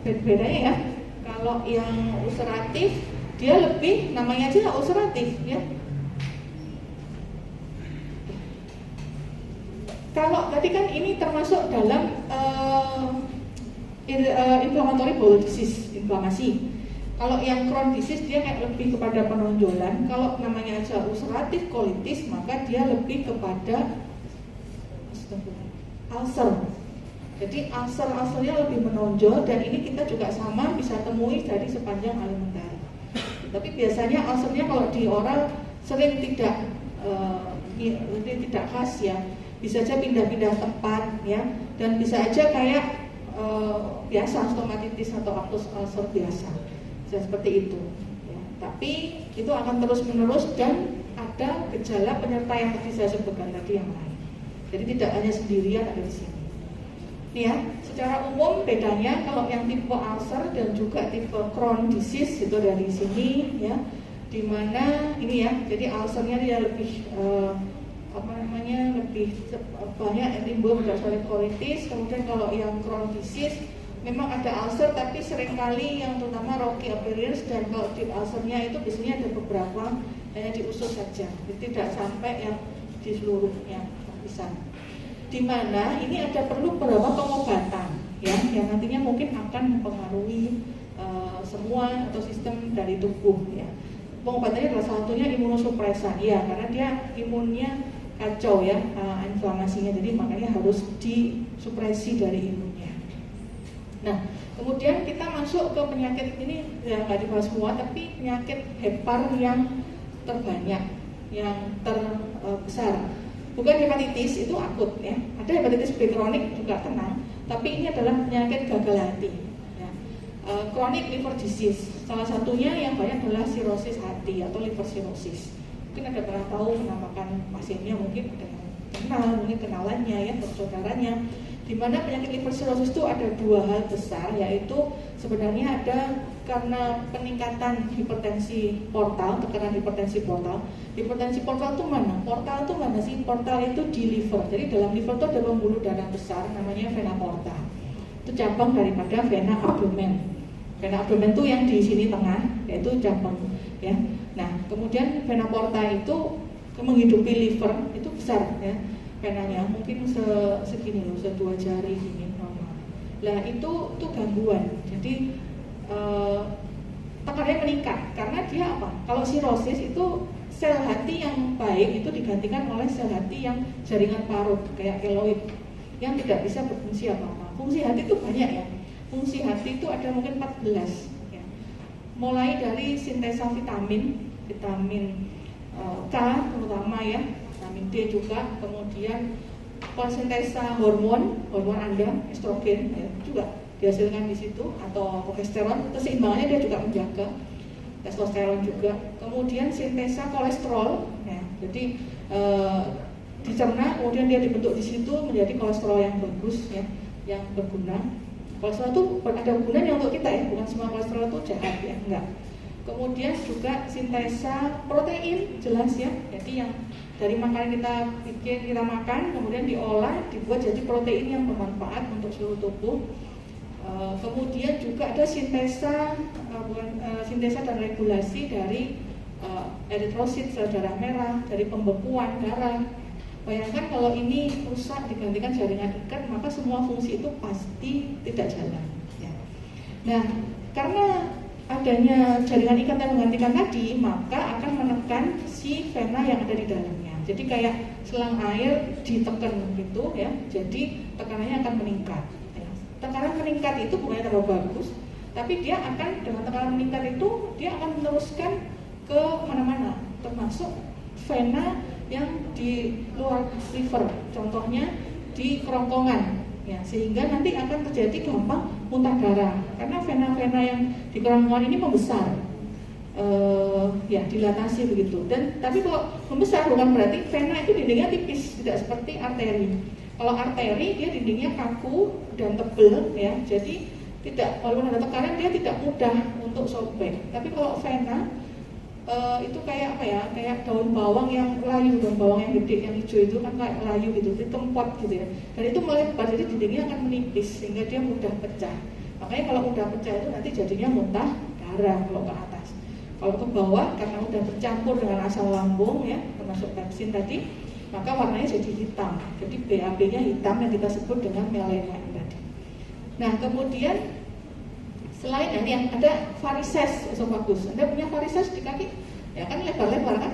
Speaker 1: bedanya ya. Kalau yang ulceratif dia lebih namanya aja ulceratif ya. Kalau tadi kan ini termasuk dalam inflammatory bowel disease, inflamasi. Kalau yang Crohn disease dia kayak lebih kepada penonjolan. Kalau namanya aja ulceratif colitis maka dia lebih kepada ulcer. Jadi ulcernya lebih menonjol dan ini kita juga sama bisa temui dari sepanjang alimentari. Tapi biasanya ulcernya kalau di oral sering tidak khas ya. Bisa aja pindah-pindah tempat ya, dan bisa aja kayak biasa stomatitis atau actus ulcer biasa. Bisa seperti itu ya. Tapi itu akan terus menerus dan ada gejala penyerta yang tadi saya sebutkan tadi yang lain. Jadi tidak hanya sendirian ada di sini. Nih ya, secara umum bedanya kalau yang tipe ulcer dan juga tipe Crohn disease itu dari sini ya, dimana ini ya, jadi ulcernya dia lebih lebih banyak timbul berdasarkan colitis. Kemudian kalau yang Crohn disease memang ada ulcer tapi seringkali yang terutama rocky appearance, dan kalau di ulcernya itu biasanya ada beberapa hanya di usus saja, tidak sampai yang di seluruhnya lapisan. Dimana ini ada perlu beberapa pengobatan ya, yang nantinya mungkin akan mempengaruhi semua atau sistem dari tubuh ya. Pengobatannya adalah salah satunya imunosupresan ya, karena dia imunnya kacau ya, inflamasinya, jadi makanya harus disupresi dari imunnya. Nah, kemudian kita masuk ke penyakit ini yang nggak dibahas semua, tapi penyakit hepar yang terbanyak, yang terbesar. Bukan hepatitis, itu akut ya. Ada hepatitis B kronik juga tenang, tapi ini adalah penyakit gagal hati. Ya. Chronic liver disease, salah satunya yang banyak adalah sirosis hati atau liver cirrhosis. Mungkin ada pernah tahu menamakan pasiennya, mungkin ada yang kenal, mungkin kenalannya ya, saudaranya. Di mana penyakit liver cirrhosis itu ada dua hal besar, yaitu sebenarnya ada karena peningkatan hipertensi portal, tekanan hipertensi portal. Hipertensi portal itu mana? Portal itu mana sih? Portal itu di liver. Jadi dalam liver itu ada pembuluh darah besar namanya vena porta. Itu cabang daripada vena abdomen. Vena abdomen itu yang di sini tengah, yaitu cabang ya. Nah, kemudian vena porta itu menghidupi liver, itu besar ya. Venanya mungkin segini loh, sedua jari gini normal. Lah itu gangguan. Jadi tekanannya meningkat karena dia apa? Kalau sirosis itu sel hati yang baik itu digantikan oleh sel hati yang jaringan parut kayak keloid yang tidak bisa berfungsi apa-apa. Fungsi hati itu banyak ya. Fungsi hati itu ada mungkin 14 ya. Mulai dari sintesa vitamin K terutama ya, vitamin D juga, kemudian sintesa hormon Anda, estrogen ya, juga dihasilkan di situ, atau progesteron, keseimbangannya dia juga menjaga, testosteron juga. Kemudian sintesa kolesterol ya, jadi dicerna, kemudian dia dibentuk di situ menjadi kolesterol yang bagus ya, yang berguna. Kolesterol itu ada gunanya untuk kita ya, bukan semua kolesterol itu jahat ya, enggak. Kemudian juga sintesa protein, jelas ya. Jadi yang dari makanan kita makan, kemudian diolah, dibuat jadi protein yang bermanfaat untuk seluruh tubuh. Kemudian juga ada sintesa dan regulasi dari eritrosit, sel darah merah, dari pembekuan darah. Bayangkan kalau ini rusak, digantikan jaringan ikat, maka semua fungsi itu pasti tidak jalan ya. Nah, karena adanya jaringan ikat yang menggantikan tadi, maka akan menekan si vena yang ada di dalamnya. Jadi kayak selang air ditekan gitu ya, jadi tekanannya akan meningkat ya. Tekanan meningkat itu bukannya terlalu bagus, tapi dia akan, dengan tekanan meningkat itu dia akan meneruskan ke mana-mana, termasuk vena yang di luar liver, contohnya di kerongkongan ya, sehingga nanti akan terjadi gampang muntah darah karena vena-vena yang di kerongkongan ini membesar, ya dilatasi begitu. Dan tapi kalau membesar bukan berarti vena itu dindingnya tipis, tidak seperti arteri. Kalau arteri dia dindingnya kaku dan tebal ya, jadi tidak, walaupun ada tekanan dia tidak mudah untuk sobek. Tapi kalau vena itu kayak apa ya, kayak daun bawang yang layu, daun bawang yang gede, yang hijau itu kan kayak layu gitu, dikempot gitu ya, dan itu melebar, jadi dindingnya akan menipis sehingga dia mudah pecah. Makanya kalau mudah pecah itu nanti jadinya muntah darah kalau ke atas. Kalau ke bawah karena udah bercampur dengan asam lambung ya, termasuk pepsin tadi, maka warnanya jadi hitam. Jadi BAB-nya hitam yang kita sebut dengan melena tadi. Nah, kemudian selain ini ada varises esofagus. Anda punya varises di kaki, ya kan lebar-lebar kan?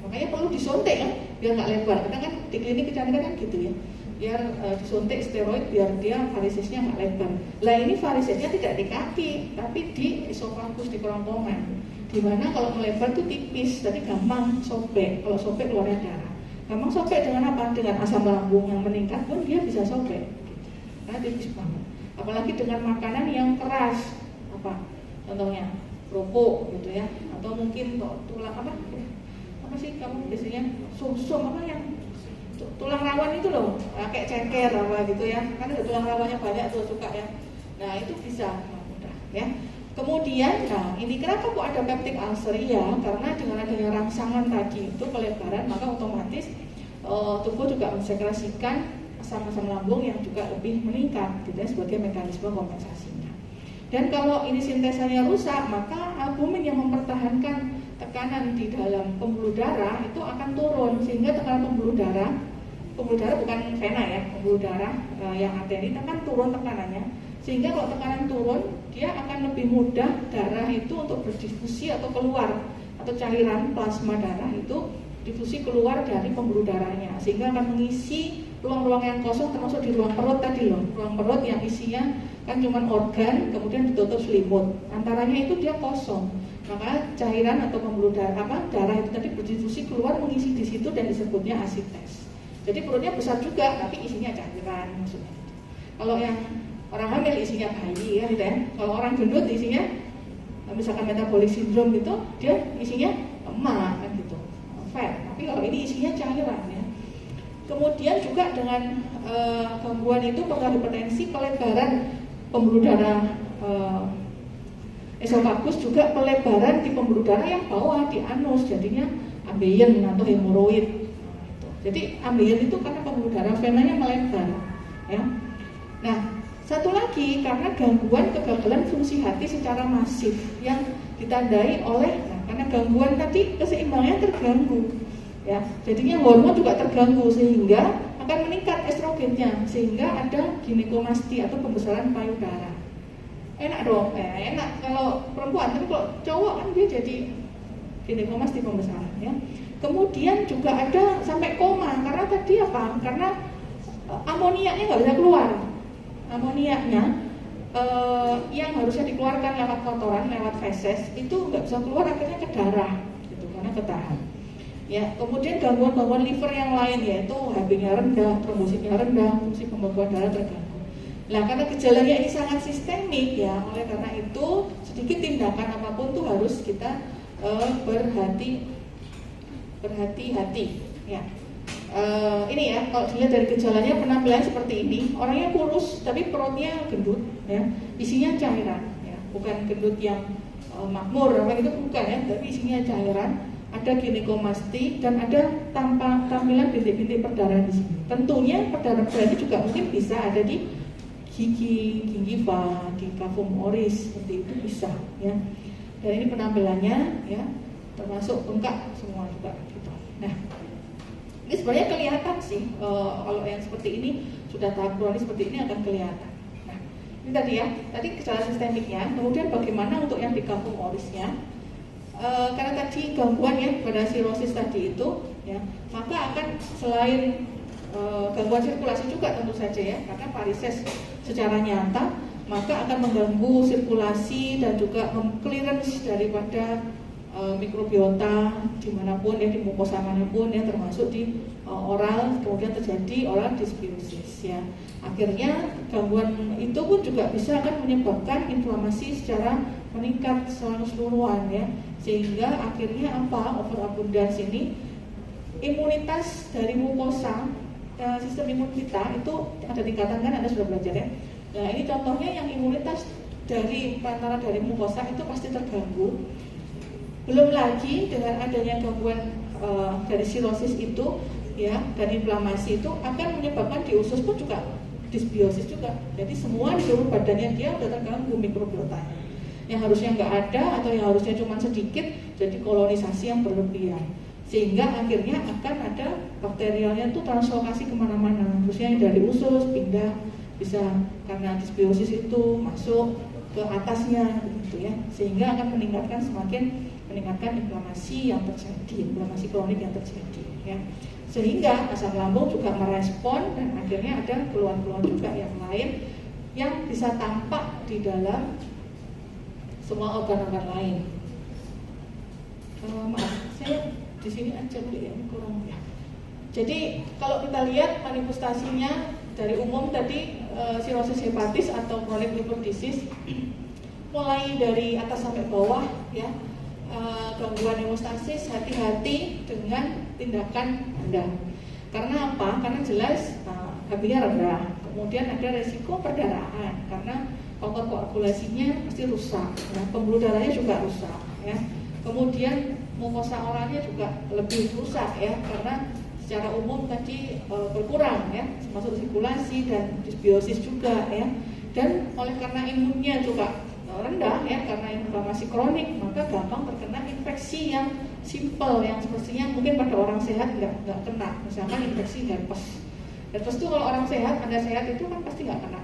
Speaker 1: Makanya perlu disuntik kan, biar nggak lebar. Karena kan di klinik kecantikan kan gitu ya, biar disuntik steroid biar dia varisesnya nggak lebar. Lah ini varisesnya tidak di kaki, tapi di esofagus, di kerongkongan. Dimana kalau melebar itu tipis, tadi gampang sobek. Kalau sobek keluarnya darah. Gampang sobek dengan apa? Dengan asam lambung yang meningkat pun dia bisa sobek. Karena tipis banget. Apalagi dengan makanan yang keras. Apa contohnya kerupuk gitu ya, atau mungkin tulang apa sih kamu biasanya sum-sum apa yang tulang rawan itu loh, kayak ceker apa gitu ya, kan ada tulang rawannya banyak tuh suka ya. Nah itu bisa mudah ya. Kemudian nah ini kenapa kok ada peptic ulcer ya, karena dengan adanya rangsangan tadi itu pelebaran, maka otomatis tubuh juga mensekresikan asam-asam lambung yang juga lebih meningkat gitu ya, sebagai mekanisme kompensasinya. Dan kalau ini sintesanya rusak, maka albumin yang mempertahankan tekanan di dalam pembuluh darah itu akan turun, sehingga tekanan pembuluh darah bukan vena ya, pembuluh darah yang arteri akan turun tekanannya, sehingga kalau tekanan turun, dia akan lebih mudah darah itu untuk berdifusi atau keluar, atau cairan plasma darah itu difusi keluar dari pembuluh darahnya, sehingga akan mengisi ruang-ruang yang kosong, termasuk di ruang perut tadi loh, ruang perut yang isinya kan cuma organ, kemudian ditutup selimut, antaranya itu dia kosong, maka cairan atau pembuluh darah itu tadi berdifusi keluar mengisi di situ dan disebutnya asites. Jadi perutnya besar juga, tapi isinya cairan maksudnya. Kalau yang orang hamil isinya bayi ya, gitu ya. Kalau orang gendut isinya, misalkan metabolic syndrome gitu, dia isinya lemak kan gitu, fat, tapi kalau ini isinya cairan ya. Kemudian juga dengan gangguan itu portal hipertensi, pelebaran pembuluh darah esofagus, juga pelebaran di pembuluh darah yang bawah di anus, jadinya ambeien atau hemoroid. Jadi ambeien itu karena pembuluh darah venanya melebar ya. Nah, satu lagi karena gangguan kegagalan fungsi hati secara masif yang ditandai oleh karena gangguan tadi keseimbangannya terganggu ya. Jadinya hormon juga terganggu sehingga akan meningkat estrogennya, sehingga ada ginekomasti atau pembesaran payudara. Enak dong, enak kalau perempuan, tapi kalau cowok kan dia jadi ginekomasti pembesaran ya. Kemudian juga ada sampai koma karena tadi apa? Karena amoniaknya nggak bisa keluar. Amoniaknya yang harusnya dikeluarkan lewat kotoran, lewat feses itu nggak bisa keluar, akhirnya ke darah gitu, karena ketahan ya. Kemudian gangguan-gangguan liver yang lain yaitu HB-nya rendah, trombositnya rendah, fungsi pembekuan darah terganggu. Nah, karena gejalanya ini sangat sistemik ya, oleh karena itu sedikit tindakan apapun tuh harus kita berhati-hati ya. Ini ya, kalau dilihat dari gejalanya penampilan seperti ini, orangnya kurus tapi perutnya gendut ya, isinya cairan ya, bukan gendut yang makmur apa itu bukan ya, tapi isinya cairan, ada ginekomasti dan ada tampilan bintik-bintik perdarahan di sini. Tentunya perdarahan ini juga mungkin bisa ada di gigi, gingiva, di cavum oris, seperti itu bisa ya. Dan ini penampilannya ya, termasuk bengkak semua juga gitu. Nah, ini sebenarnya kelihatan sih kalau yang seperti ini sudah tahap kronis seperti ini akan kelihatan. Nah, ini tadi ya, tadi gejala sistemiknya. Kemudian bagaimana untuk yang di cavum orisnya? Karena tadi gangguan ya pada sirosis tadi itu, ya, maka akan selain gangguan sirkulasi juga tentu saja ya, karena varises secara nyata maka akan mengganggu sirkulasi dan juga clearance daripada mikrobiota dimanapun ya, di mukosa manapun ya, termasuk di oral, kemudian terjadi oral dysbiosis ya. Akhirnya gangguan itu pun juga bisa akan menyebabkan inflamasi secara meningkat secara keseluruhan ya, sehingga akhirnya apa, overabundance ini imunitas dari mukosa, sistem imun kita itu ada tingkatan kan, Anda sudah belajar ya. Nah, ini contohnya yang imunitas dari perantara dari mukosa itu pasti terganggu. Belum lagi dengan adanya gangguan dari sirosis itu ya, dan inflamasi itu akan menyebabkan di usus pun juga dysbiosis juga. Jadi semua di seluruh badannya dia udah terganggu mikrobiotanya. Yang harusnya nggak ada atau yang harusnya cuma sedikit, jadi kolonisasi yang berlebihan. Sehingga akhirnya akan ada bakterialnya itu translokasi kemana-mana. Terusnya dari usus pindah, bisa karena dysbiosis itu masuk ke atasnya gitu ya, sehingga akan semakin meningkatkan inflamasi yang terjadi, inflamasi kronik yang terjadi ya. Sehingga asam lambung juga merespon dan akhirnya ada keluhan-keluhan juga yang lain yang bisa tampak di dalam semua organ-organ lain. Maaf, saya di sini aja dulu ya, kurang ya. Jadi kalau kita lihat manifestasinya dari umum tadi sirosis hepatis atau chronic liver disease, mulai dari atas sampai bawah ya, gangguan hemostasis, hati-hati dengan tindakan Anda. Karena apa? Karena jelas HB-nya rendah, kemudian ada resiko perdarahan karena faktor koagulasinya pasti rusak, ya. Pembuluh darahnya juga rusak ya. Kemudian mukosa oralnya juga lebih rusak ya, karena secara umum tadi berkurang ya, termasuk sirkulasi dan dysbiosis juga ya. Dan oleh karena imunnya juga rendah ya, karena inflamasi kronik, maka gampang terkena infeksi yang simple, yang sepertinya mungkin pada orang sehat nggak kena. Misalkan infeksi herpes. Herpes itu kalau orang sehat, Anda sehat itu kan pasti nggak kena.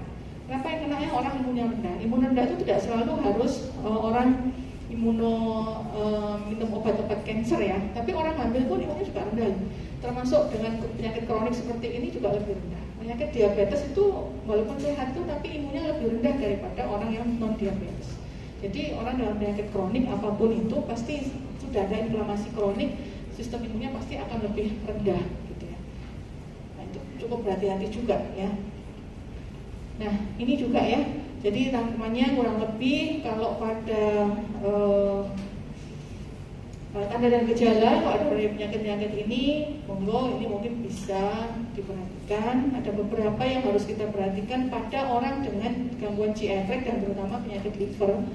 Speaker 1: Kenapa yang kenanya orang imunnya rendah? Imun rendah itu tidak selalu harus orang minum obat-obat kanker ya, tapi orang hamil pun imunnya juga rendah. Termasuk dengan penyakit kronik seperti ini juga lebih rendah. Penyakit diabetes itu walaupun sehat itu tapi imunnya lebih rendah daripada orang yang non diabetes. Jadi orang dalam penyakit kronik apapun itu pasti sudah ada inflamasi kronik, sistem imunnya pasti akan lebih rendah gitu ya. Nah, itu cukup berhati-hati juga ya. Nah, ini juga ya. Jadi rangkumannya kurang lebih kalau pada tanda dan gejala kalau ada penyakit-penyakit ini, monggo ini mungkin bisa diperhatikan. Ada beberapa yang harus kita perhatikan pada orang dengan gangguan GI tract dan terutama penyakit liver.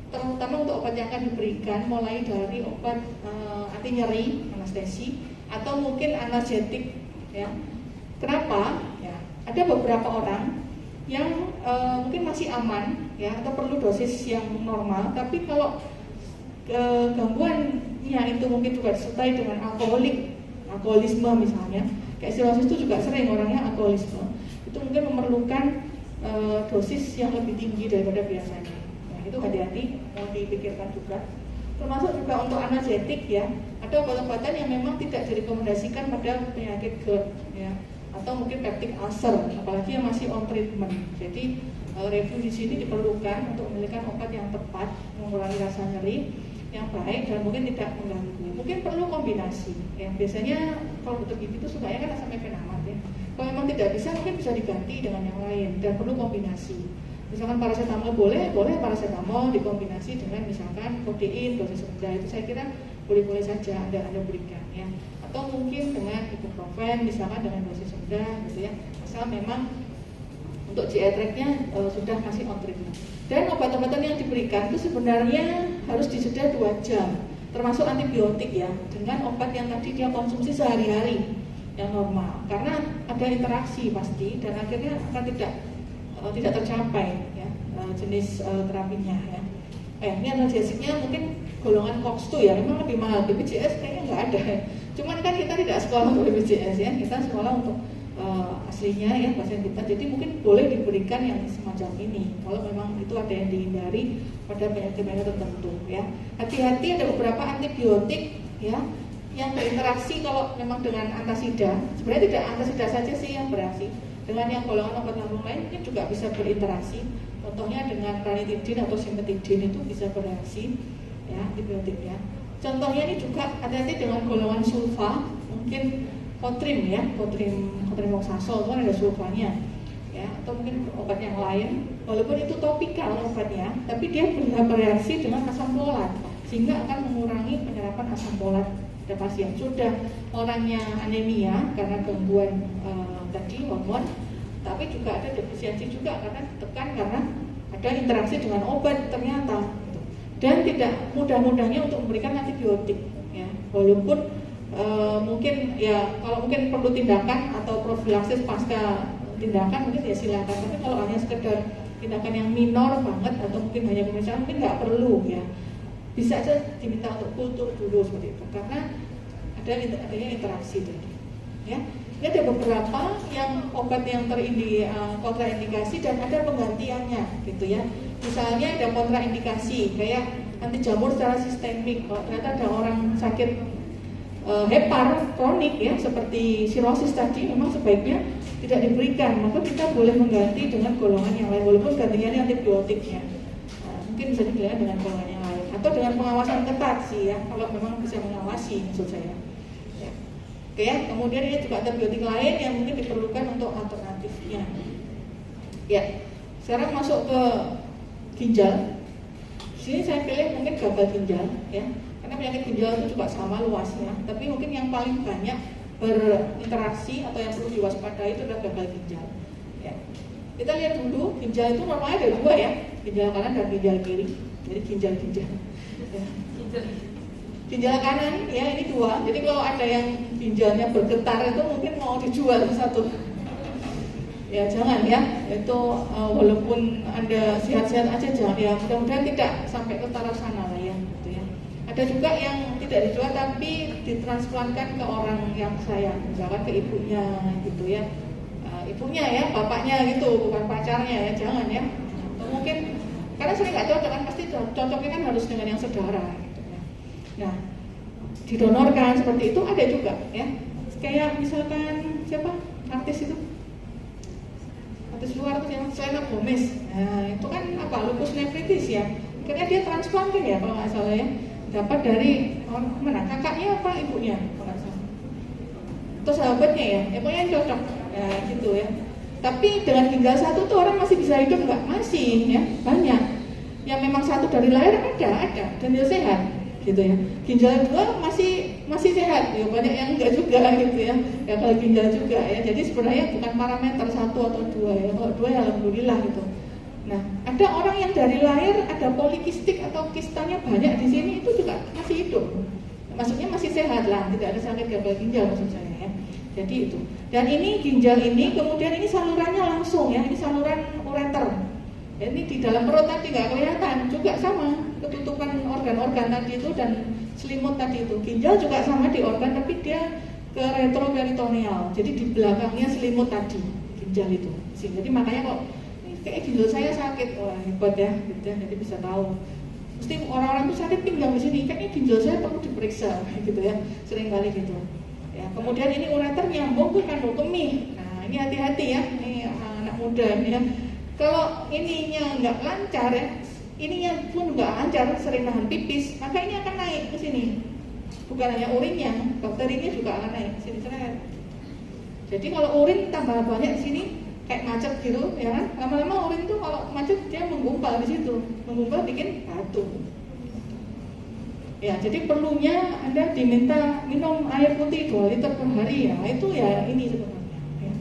Speaker 1: Terutama untuk obat yang akan diberikan, mulai dari obat anti nyeri, anestesi, atau mungkin analgetik. Ya. Kenapa? Ya, ada beberapa orang yang mungkin masih aman, ya, atau perlu dosis yang normal, tapi kalau gangguannya itu mungkin juga disertai dengan alkoholisme misalnya, kayak sirosis itu juga sering orangnya alkoholisme, itu mungkin memerlukan dosis yang lebih tinggi daripada biasanya. Nah, itu hati-hati, mau dipikirkan juga. Termasuk juga untuk analgetik, ya, ada obat-obatan yang memang tidak direkomendasikan pada penyakit GERD, ya, atau mungkin peptic ulcer, apalagi yang masih on treatment. Jadi review di sini diperlukan untuk memilihkan obat yang tepat, mengurangi rasa nyeri yang baik dan mungkin tidak mengganggu. Mungkin perlu kombinasi. Ya, biasanya kalau dokter gigi itu sukanya kan asam mefenamat, ya. Kalau memang tidak bisa, mungkin bisa diganti dengan yang lain dan perlu kombinasi. Misalkan paracetamol boleh paracetamol dikombinasi dengan misalkan protein, dosis rendah, itu saya kira boleh-boleh saja Anda berikan, ya. Atau mungkin dengan ibuprofen misalkan dengan dosis rendah, gitu ya. Asal memang untuk GI tract-nya sudah masih on treatment. Dan obat-obatan yang diberikan itu sebenarnya harus dijeda 2 jam, termasuk antibiotik, ya, dengan obat yang tadi dia konsumsi sehari-hari yang normal, karena ada interaksi pasti dan akhirnya akan tidak tercapai, ya, jenis terapinya, ya. Ini analgesiknya mungkin golongan COX-2, ya, memang lebih mahal. BPJS kayaknya nggak ada. Cuman kan kita tidak sekolah untuk BPJS, ya, kita sekolah untuk aslinya, ya, pasien kita. Jadi mungkin boleh diberikan yang semacam ini kalau memang itu ada yang dihindari pada penyakit-penyakit tertentu, ya. Hati-hati, ada beberapa antibiotik, ya, yang berinteraksi kalau memang dengan antasida. Sebenarnya tidak antasida saja sih yang bereaksi, dengan yang golongan obat lambung lain mungkin juga bisa berinteraksi. Contohnya dengan ranitidin atau simetidin itu bisa bereaksi, ya, antibiotiknya. Contohnya ini juga hati-hati dengan golongan sulfa, mungkin Kotrim, ya, kotrimoxazole itu kan ada sulfanya, ya, atau mungkin obat yang lain, walaupun itu topikal obatnya, tapi dia bisa bereaksi dengan asam folat, sehingga akan mengurangi penyerapan asam folat pada pasien. Sudah orangnya anemia karena gangguan tadi hormon, tapi juga ada defisiensi juga karena ditekan karena ada interaksi dengan obat ternyata, gitu. Dan tidak mudah-mudahnya untuk memberikan antibiotik, ya, walaupun mungkin, ya, kalau mungkin perlu tindakan atau profilaksis pasca tindakan mungkin ya silakan, tapi kalau hanya sekedar tindakan yang minor banget atau mungkin hanya pemeriksaan mungkin nggak perlu, ya, bisa aja diminta untuk kultur dulu seperti itu karena adanya interaksi tadi, ya. Ini ada beberapa yang obat yang kontraindikasi dan ada penggantiannya, gitu, ya. Misalnya ada kontraindikasi kayak anti jamur secara sistemik. Kalau ternyata ada orang sakit hepar kronik, ya, seperti sirosis tadi, memang sebaiknya tidak diberikan, maka kita boleh mengganti dengan golongan yang lain, walaupun gantinya antibiotiknya. Mungkin bisa dipilih dengan golongan yang lain atau dengan pengawasan ketat sih, ya, kalau memang bisa mengawasi, maksud saya, ya. Oke, ya. Kemudian ini juga antibiotik lain yang mungkin diperlukan untuk alternatifnya, ya. Sekarang masuk ke ginjal. Di sini saya pilih mungkin gagal ginjal, ya. Karena penyakit ginjal itu juga sama luasnya, tapi mungkin yang paling banyak berinteraksi atau yang perlu diwaspadai itu adalah gagal ginjal, ya. Kita lihat dulu, ginjal itu normalnya ada 2, ya, ginjal kanan dan ginjal kiri. Jadi ginjal-ginjal, ya. Ginjal kanan, ya, ini 2. Jadi kalau ada yang ginjalnya bergetar itu mungkin mau dijual satu, ya, jangan, ya. Itu walaupun Anda sehat-sehat aja jangan, ya, mudah-mudahan tidak sampai ke taraf sana lah, ya, gitu, ya. Ada juga yang tidak dijual tapi ditransplantkan ke orang yang sayang, misalkan ke ibunya, gitu, ya, ibunya, ya, bapaknya gitu, bukan pacarnya, ya, jangan, ya. Atau mungkin karena sering nggak cocok kan, pasti cocoknya kan harus dengan yang saudara, gitu, ya. Nah, didonorkan seperti itu ada juga, ya. Kayak misalkan siapa artis itu, artis luar tuh yang Selena Gomez, nah itu kan apa, lupus nephritis, ya. Karena dia transplant kan, ya, kalau nggak salah, ya. Dapat dari mana, kakaknya apa ibunya kalau nggak salah, atau sahabatnya, ya, pokoknya cocok, ya, gitu, ya. Tapi dengan ginjal satu tuh orang masih bisa hidup nggak? Masih, ya, banyak. Yang memang satu dari lahir ada dan dia sehat, gitu ya. Ginjal 2 masih sehat, ya banyak yang enggak juga gitu ya. Ya kalau ginjal juga ya. Jadi sebenarnya bukan parameter 1 atau 2 ya. Kalau 2 ya alhamdulillah gitu. Nah, ada orang yang dari lahir ada polikistik atau kistanya banyak di sini, itu juga masih hidup. Maksudnya masih sehat lah, tidak ada sakit gagal ginjal maksud saya ya. Jadi itu. Dan ini ginjal ini kemudian ini salurannya langsung ya, ini saluran ureter. Ya, ini di dalam perut tadi nggak kelihatan, juga sama ketutupan organ-organ tadi itu dan selimut tadi itu. Ginjal juga sama di organ tapi dia ke retroperitoneal. Jadi di belakangnya selimut tadi ginjal itu. Jadi makanya kok kayak ginjal saya sakit, wah hebat ya, gitu ya. Jadi bisa tahu. Mesti orang-orang itu sakit pinggang di sini, kayaknya ginjal saya perlu diperiksa, gitu ya, sering kali gitu. Ya, kemudian ini ureter nyambung ke kandung kemih. Nah ini hati-hati ya, ini anak muda ini ya. Kalau ininya nggak lancar ya, ininya pun nggak lancar, sering nahan pipis, maka ini akan naik ke sini. Bukan hanya urinnya, bakterinya juga akan naik ke sini. Jadi kalau urin tambah banyak di sini, kayak macet gitu, ya kan? Lama-lama urin tuh kalau macet dia menggumpal di situ, menggumpal bikin batu. Ya, jadi perlunya Anda diminta minum air putih 2 liter per hari ya, itu ya ini sebenarnya. Ya.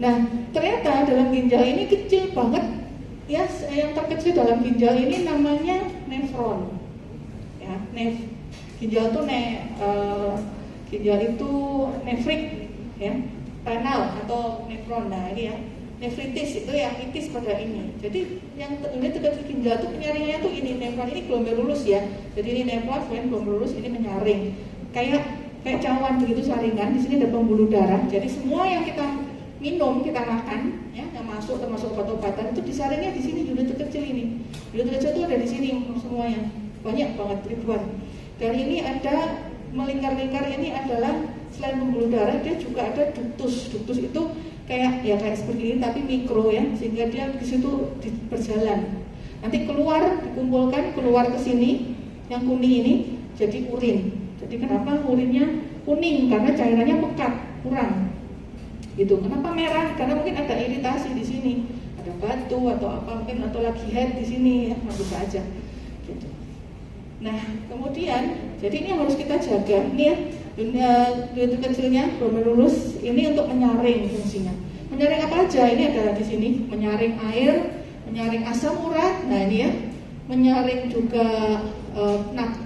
Speaker 1: Nah, ternyata dalam ginjal ini kecil banget, ya yang terkecil dalam ginjal ini namanya nefron. Ya, ginjal itu ginjal itu nefrik, ya. Renal atau nefron. Nah ini ya, nefritis itu yang itis pada ini. Jadi yang ini dekat ginjal itu penyaringannya tuh ini nefron, ini glomerulus ya. Jadi ini nefron, kemudian glomerulus ini menyaring. Kayak cawan begitu saringan. Di sini ada pembuluh darah. Jadi semua yang kita minum, kita makan, ya, yang masuk termasuk obat-obatan itu disaringnya di sini, unit kecil ini. Unit kecil itu ada di sini semuanya. Banyak banget, ribuan. Dan ini ada melingkar-lingkar, ini adalah selain pembuluh darah dia juga ada ductus. Ductus itu kayak seperti ini tapi mikro ya, sehingga dia di situ berjalan. Nanti keluar, dikumpulkan keluar ke sini, yang kuning ini jadi urin. Jadi kenapa urinnya kuning? Karena cairannya pekat, kurang. Gitu. Kenapa merah? Karena mungkin ada iritasi di sini, ada batu atau apa mungkin, atau lagi head di sini ya, bisa aja. Gitu. Nah, kemudian jadi ini harus kita jaga. Ini ya, dunia kecilnya glomerulus ini untuk menyaring fungsinya. Menyaring apa aja? Ini ada di sini, menyaring air, menyaring asam urat. Nah, ini ya, menyaring juga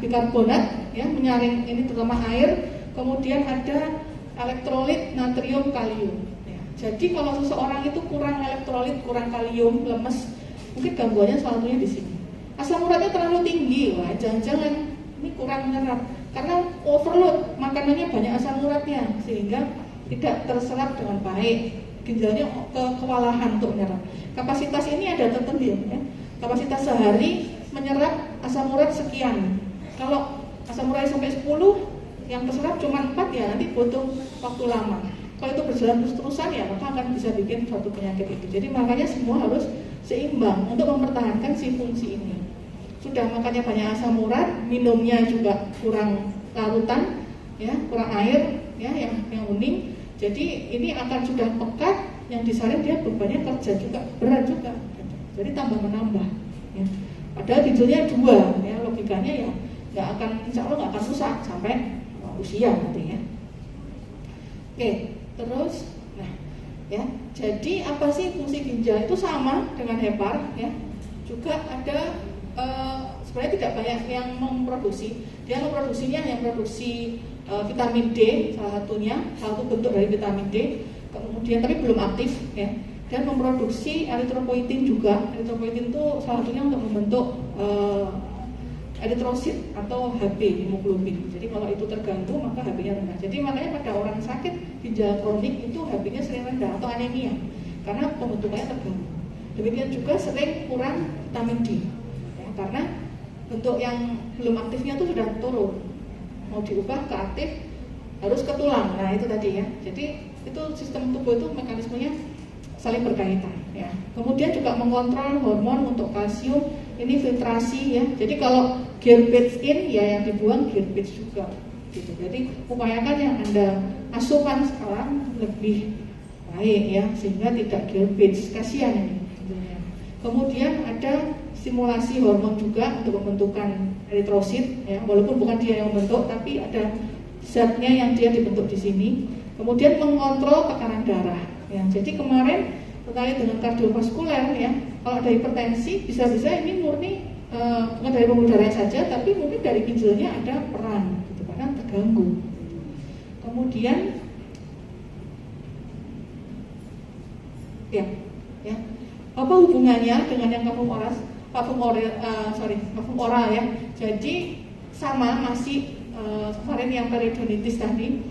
Speaker 1: bikarbonat ya, menyaring ini terutama air. Kemudian ada elektrolit natrium kalium. Ya. Jadi kalau seseorang itu kurang elektrolit, kurang kalium, lemes, mungkin gangguannya salah satunya di sini. Asam uratnya terlalu tinggi, wah jangan-jangan ini kurang menyerap. Karena overload, makanannya banyak asam uratnya sehingga tidak terserap dengan baik, ginjalnya kewalahan untuk menyerap. Kapasitas ini ada tertentu ya. Kapasitas sehari menyerap asam urat sekian. Kalau asam urat sampai 10, yang terserap cuma 4 ya nanti butuh waktu lama. Kalau itu berjalan terus-terusan ya maka akan bisa bikin suatu penyakit itu. Jadi makanya semua harus seimbang untuk mempertahankan si fungsi ini. Sudah makannya banyak asam urat, minumnya juga kurang larutan, ya, kurang air, ya, yang kuning. Jadi ini akan sudah pekat, yang disaring dia bebannya kerja juga berat juga. Jadi tambah menambah. Ya. Padahal ginjalnya 2, ya, logikanya ya nggak akan, insya Allah nggak akan rusak sampai usia nanti ya. Oke, terus, nah, ya, jadi apa sih fungsi ginjal? Itu sama dengan hepar, ya. Juga ada sebenarnya tidak banyak yang memproduksi. Dia memproduksinya yang produksi vitamin D salah satu bentuk dari vitamin D. Kemudian tapi belum aktif, ya. Dan memproduksi eritropoietin juga. Eritropoietin itu salah satunya untuk membentuk eritrosit atau HB, hemoglobin. Jadi kalau itu terganggu maka HB-nya rendah. Jadi makanya pada orang sakit ginjal kronik itu HB-nya sering rendah atau anemia karena pembentukannya terganggu. Demikian juga sering kurang vitamin D. Karena bentuk yang belum aktifnya itu sudah turun, mau diubah ke aktif harus ke tulang. Nah itu tadi ya. Jadi itu sistem tubuh itu mekanismenya saling berkaitan. Ya. Kemudian juga mengontrol hormon untuk kalsium, ini filtrasi ya. Jadi kalau garbage in ya yang dibuang garbage juga. Gitu. Jadi upayakan yang Anda asupan sekarang lebih baik ya, sehingga tidak garbage. Kasihan ini. Kemudian ada stimulasi hormon juga untuk pembentukan eritrosit, ya, walaupun bukan dia yang membentuk, tapi ada zatnya yang dia dibentuk di sini. Kemudian mengontrol tekanan darah. Ya, jadi kemarin terkait dengan kardiovaskuler, ya, kalau ada hipertensi bisa-bisa ini murni bukan dari pembuluh darah saja, tapi mungkin dari ginjalnya ada peran, gitu, karena terganggu. Kemudian, ya. Apa hubungannya dengan yang kafum oral ya? Jadi sama masih varian yang peritonitis tadi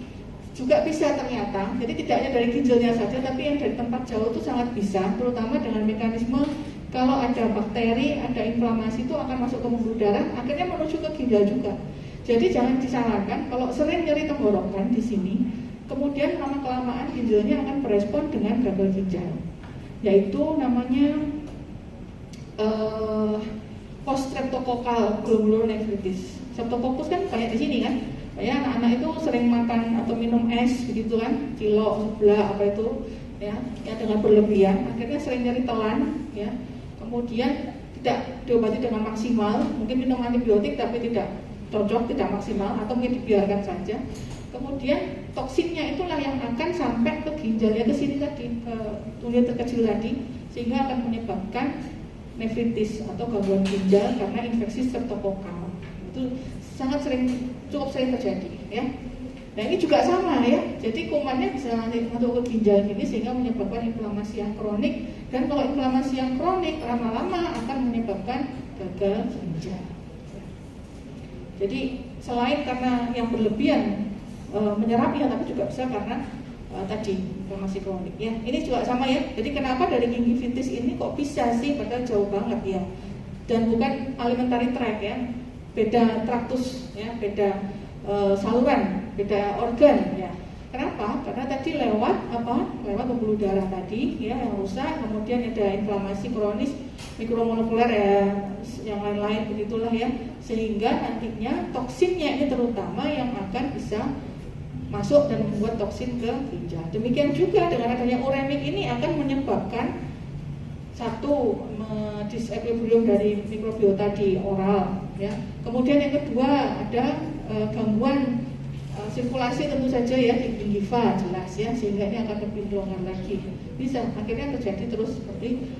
Speaker 1: juga bisa ternyata. Jadi tidak hanya dari ginjalnya saja, tapi yang dari tempat jauh itu sangat bisa, terutama dengan mekanisme kalau ada bakteri, ada inflamasi itu akan masuk ke pembuluh darah, akhirnya menuju ke ginjal juga. Jadi jangan disalahkan kalau sering nyeri tenggorokan di sini, kemudian lama-kelamaan ginjalnya akan berespon dengan gagal ginjal. Yaitu namanya post-streptococcal glomerulonefritis. Streptococcus kan banyak di sini kan. Kayak anak-anak itu sering makan atau minum es begitu kan, cilok, sebelah apa itu, ya dengan berlebihan, akhirnya sering nyeri telan, ya. Kemudian tidak diobati dengan maksimal, mungkin minum antibiotik tapi tidak cocok, tidak maksimal, atau mungkin dibiarkan saja. Kemudian toksinnya itulah yang akan sampai ke ginjalnya, ke sini tadi, ke tulang terkecil tadi, sehingga akan menyebabkan nefritis atau gangguan ginjal karena infeksi streptokokal. Itu cukup sering terjadi, ya. Nah ini juga sama ya, jadi kumannya bisa masuk ke ginjal ini sehingga menyebabkan inflamasi yang kronik, dan kalau inflamasi yang kronik lama-lama akan menyebabkan gagal ginjal. Jadi selain karena yang berlebihan menyerapnya, tapi juga bisa karena tadi inflamasi kronik ya. Ini juga sama ya. Jadi kenapa dari gingivitis ini kok bisa sih, padahal jauh banget ya. Dan bukan alimentary tract ya, beda traktus ya, beda saluran, beda organ ya. Kenapa? Karena tadi lewat pembuluh darah tadi ya yang rusak, kemudian ada inflamasi kronis mikromolekuler ya, yang lain-lain begitulah ya, sehingga nantinya toksinnya ini terutama yang akan bisa masuk dan membuat toksin ke ginjal. Demikian juga dengan adanya uremik ini akan menyebabkan satu disequilibrium dari mikrobiota di oral ya. Kemudian yang kedua ada gangguan sirkulasi tentu saja ya di gingiva jelas ya, sehingga ini akan lebih longgar lagi. Bisa akhirnya terjadi terus seperti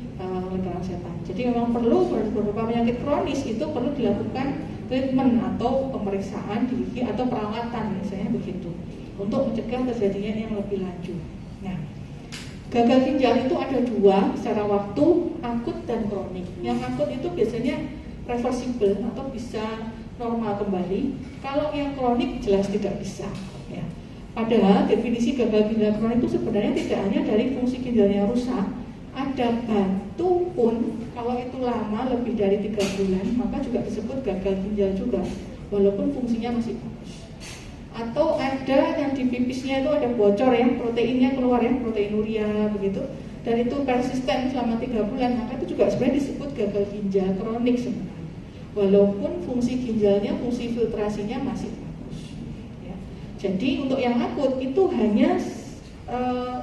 Speaker 1: lingkaran setan. Jadi memang perlu beberapa penyakit kronis itu perlu dilakukan treatment atau pemeriksaan di gigi atau perawatan misalnya begitu, untuk mencegah terjadinya yang lebih lanjut. Nah, gagal ginjal itu ada dua secara waktu, akut dan kronik. Yang akut itu biasanya reversible atau bisa normal kembali. Kalau yang kronik jelas tidak bisa. Ya. Padahal definisi gagal ginjal kronik itu sebenarnya tidak hanya dari fungsi ginjalnya rusak, ada batu pun kalau itu lama lebih dari 3 bulan maka juga disebut gagal ginjal juga, walaupun fungsinya masih bagus. Atau ada yang di pipisnya itu ada bocor ya, proteinnya keluar ya, proteinuria begitu, dan itu persisten selama 3 bulan, maka itu juga sebenarnya disebut gagal ginjal kronik sebenarnya, walaupun fungsi ginjalnya, fungsi filtrasinya masih bagus ya. Jadi untuk yang akut itu hanya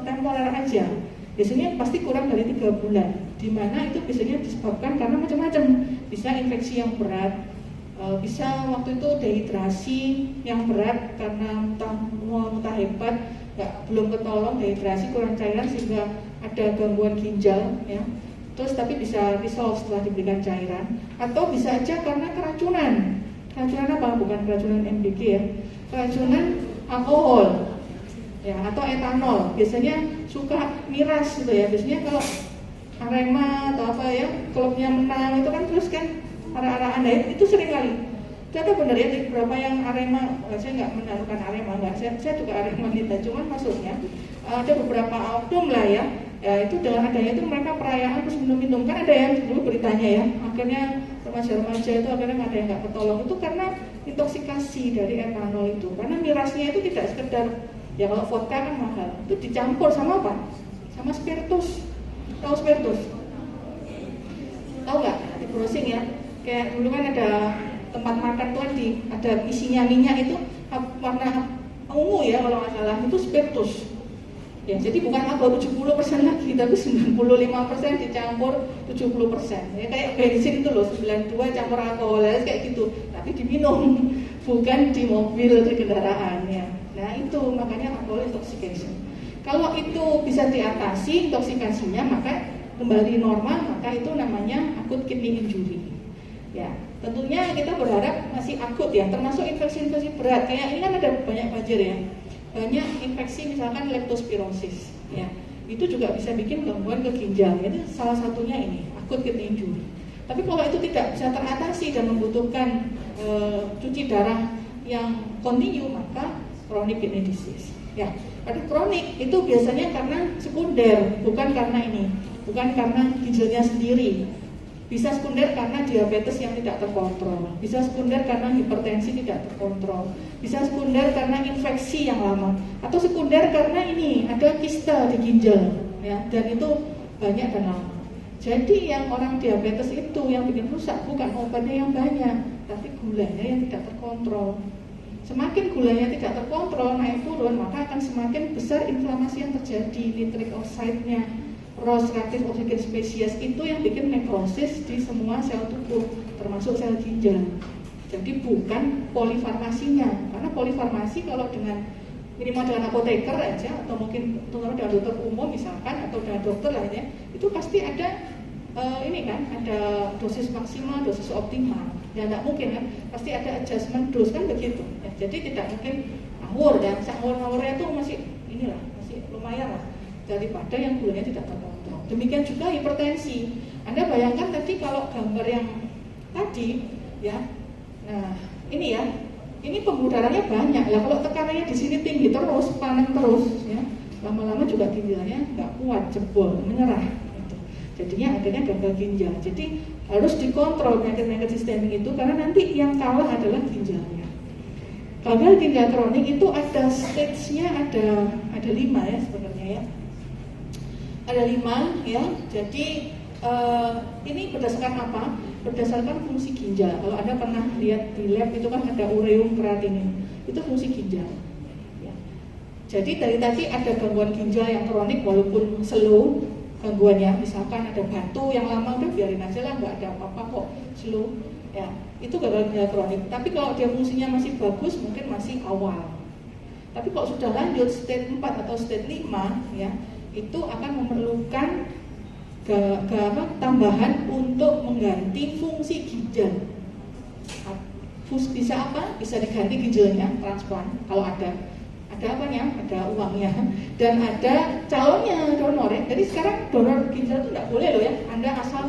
Speaker 1: temporer aja, biasanya pasti kurang dari 3 bulan, dimana itu biasanya disebabkan karena macam-macam, bisa infeksi yang berat, bisa waktu itu dehidrasi yang berat karena muntah hebat, belum ketolong dehidrasi, kurang cairan sehingga ada gangguan ginjal ya. Terus tapi bisa resolve setelah diberikan cairan, atau bisa aja karena keracunan. Keracunan apa? Bukan keracunan MDG ya, keracunan alkohol ya, atau etanol. Biasanya suka miras gitu ya. Biasanya kalau Arema atau apa ya, klubnya menang itu kan terus kan arah-arahan diet itu sering kali. Ternyata benar ya, beberapa yang Arema, saya nggak menaruhkan Arema, nggak, saya juga Arema kita, cuman maksudnya ada beberapa oknum lah ya, itu dengan adanya itu mereka perayaan terus minum-minum, kan ada yang dulu beritanya ya, akhirnya remaja-remaja itu akhirnya ada yang nggak ketolong, itu karena intoksikasi dari etanol itu, karena mirasnya itu tidak sekedar, ya kalau vodka kan mahal, itu dicampur sama apa? Sama spiritus. Tahu spiritus? Tahu nggak? Di browsing ya, kayak dulu kan ada tempat makan tuh ada isinya minyak itu warna ungu ya kalau nggak salah, itu spiritus Ya, jadi bukan alkohol 70% lagi, tapi 95% dicampur 70%. Ya, kayak bensin itu loh, 92 campur alkohol, ya, kayak gitu. Tapi diminum, bukan di mobil, di kendaraan. Ya. Nah itu makanya alkohol intoxication. Kalau itu bisa diatasi intoksikasinya, maka kembali normal, maka itu namanya akut kidney injury. Ya, tentunya kita berharap masih akut ya, termasuk infeksi-infeksi berat. Kayak ini kan ada banyak banjir ya. Banyak infeksi misalkan leptospirosis ya, itu juga bisa bikin gangguan ke ginjal. Itu salah satunya ini akut kidney injury. Tapi kalau itu tidak bisa teratasi dan membutuhkan cuci darah yang kontinu, maka chronic kidney disease ya. Pada kronik itu biasanya karena sekunder, bukan karena ini, bukan karena ginjalnya sendiri. Bisa sekunder karena diabetes yang tidak terkontrol, bisa sekunder karena hipertensi tidak terkontrol, bisa sekunder karena infeksi yang lama, atau sekunder karena ini ada kista di ginjal, ya, dan itu banyak dan lama. Jadi yang orang diabetes itu yang bikin rusak bukan obatnya yang banyak, tapi gulanya yang tidak terkontrol. Semakin gulanya tidak terkontrol, naik turun, maka akan semakin besar inflamasi yang terjadi, nitric oxide-nya, ROS reaktif oksigen spesies itu yang bikin nekrosis di semua sel tubuh, termasuk sel ginjal. Jadi bukan polifarmasinya, karena polifarmasi kalau dengan minimal dengan apoteker aja, atau mungkin terutama dengan dokter umum misalkan, atau dengan dokter lainnya, itu pasti ada ini kan, ada dosis maksimal, dosis optimal. Ya tidak mungkin kan, pasti ada adjustment dose kan begitu. Ya, jadi tidak mungkin ngawur dan ngawur-ngawurnya itu masih inilah, masih lumayan lah daripada yang gulanya tidak terkontrol. Demikian juga hipertensi. Anda bayangkan tadi kalau gambar yang tadi, ya, nah ini ya, ini pembuluh darahnya banyak. Ya kalau tekanannya di sini tinggi terus, panen terus, ya, lama-lama juga ginjalnya nggak kuat, jebol, menyerah. Gitu. Jadinya akhirnya gagal ginjal. Jadi harus dikontrol penyakit-penyakit sistemik itu karena nanti yang kalah adalah ginjalnya. Gagal ginjal kronik itu ada stage-nya, ada 5 ya sebenarnya ya. Ada 5 ya, jadi ini berdasarkan apa? Berdasarkan fungsi ginjal. Kalau Anda pernah lihat di lab itu kan ada ureum kreatinin, itu fungsi ginjal ya. Jadi dari tadi ada gangguan ginjal yang kronik walaupun slow gangguannya, misalkan ada batu yang lama udah biarin aja lah, nggak ada apa-apa kok, slow ya, itu gagal ginjal kronik. Tapi kalau dia fungsinya masih bagus mungkin masih awal. Tapi kalau sudah lanjut stage 4 atau stage 5 ya, itu akan memerlukan tambahan untuk mengganti fungsi ginjal. Bisa apa? Bisa diganti ginjalnya, transplant kalau ada apanya? Ada uangnya dan ada calonnya, donor ya. Jadi sekarang donor ginjal itu tidak boleh loh ya. Anda asal,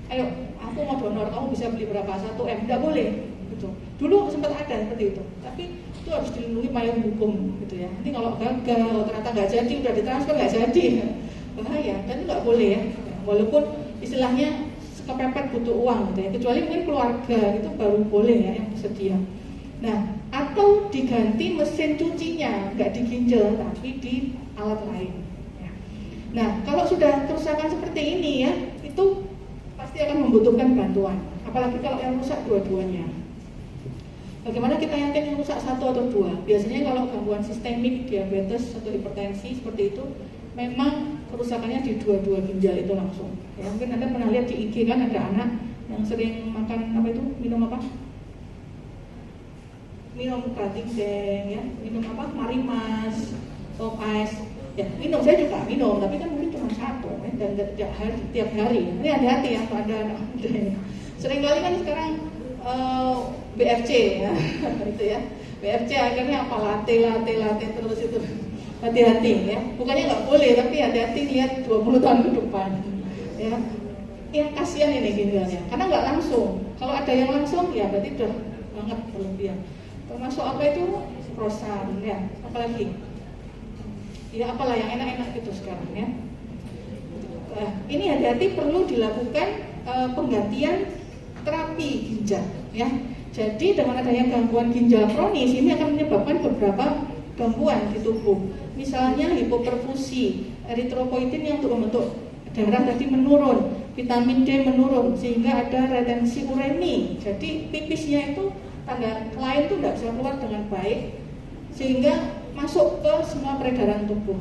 Speaker 1: ayo aku mau donor, kamu bisa beli berapa? 1 M, tidak boleh. Gitu. Dulu sempat ada seperti itu, tapi itu harus dilindungi payung hukum gitu ya. Nanti kalau gagal, ternyata nggak jadi, udah ditransfer nggak jadi, bahaya. Dan itu nggak boleh ya. Walaupun istilahnya kepepet butuh uang gitu ya. Kecuali mungkin keluarga itu baru boleh ya yang bersedia. Nah, atau diganti mesin cucinya, nggak di ginjal tapi di alat lain. Ya. Nah, kalau sudah kerusakan seperti ini ya, itu pasti akan membutuhkan bantuan. Apalagi kalau yang rusak dua-duanya. Bagaimana kita yakin yang rusak 1 atau 2? Biasanya kalau gangguan sistemik, diabetes atau hipertensi seperti itu, memang kerusakannya di dua-dua ginjal itu langsung. Ya, mungkin Anda pernah lihat di IG kan ada anak yang sering makan apa itu, minum apa? Minum Pratingdeng, ya, minum apa? Marimas, top ice. Ya, minum, saya juga minum, tapi kan mungkin cuma 1 ya, dan tiap hari. Ini hati-hati ya kalau ada anak muda ini. Seringkali kan sekarang BFC ya, itu ya. BFC akhirnya apa latte terus itu. Hati-hati ya. Bukannya nggak boleh, tapi hati-hati lihat 20 tahun ke depan. Ya. Ya kasihan ini ginjalnya, karena nggak langsung. Kalau ada yang langsung ya berarti udah banget berlebihan. Termasuk apa itu prosan ya, apalagi ya apalah yang enak-enak gitu sekarang ya. Ini hati-hati perlu dilakukan penggantian terapi ginjal ya. Jadi dengan adanya gangguan ginjal kronis ini akan menyebabkan beberapa gangguan di tubuh. Misalnya hipoperfusi, eritropoietin yang untuk membentuk darah tadi menurun, vitamin D menurun sehingga ada retensi uremi. Jadi pipisnya itu tanda lain itu tidak bisa keluar dengan baik sehingga masuk ke semua peredaran tubuh.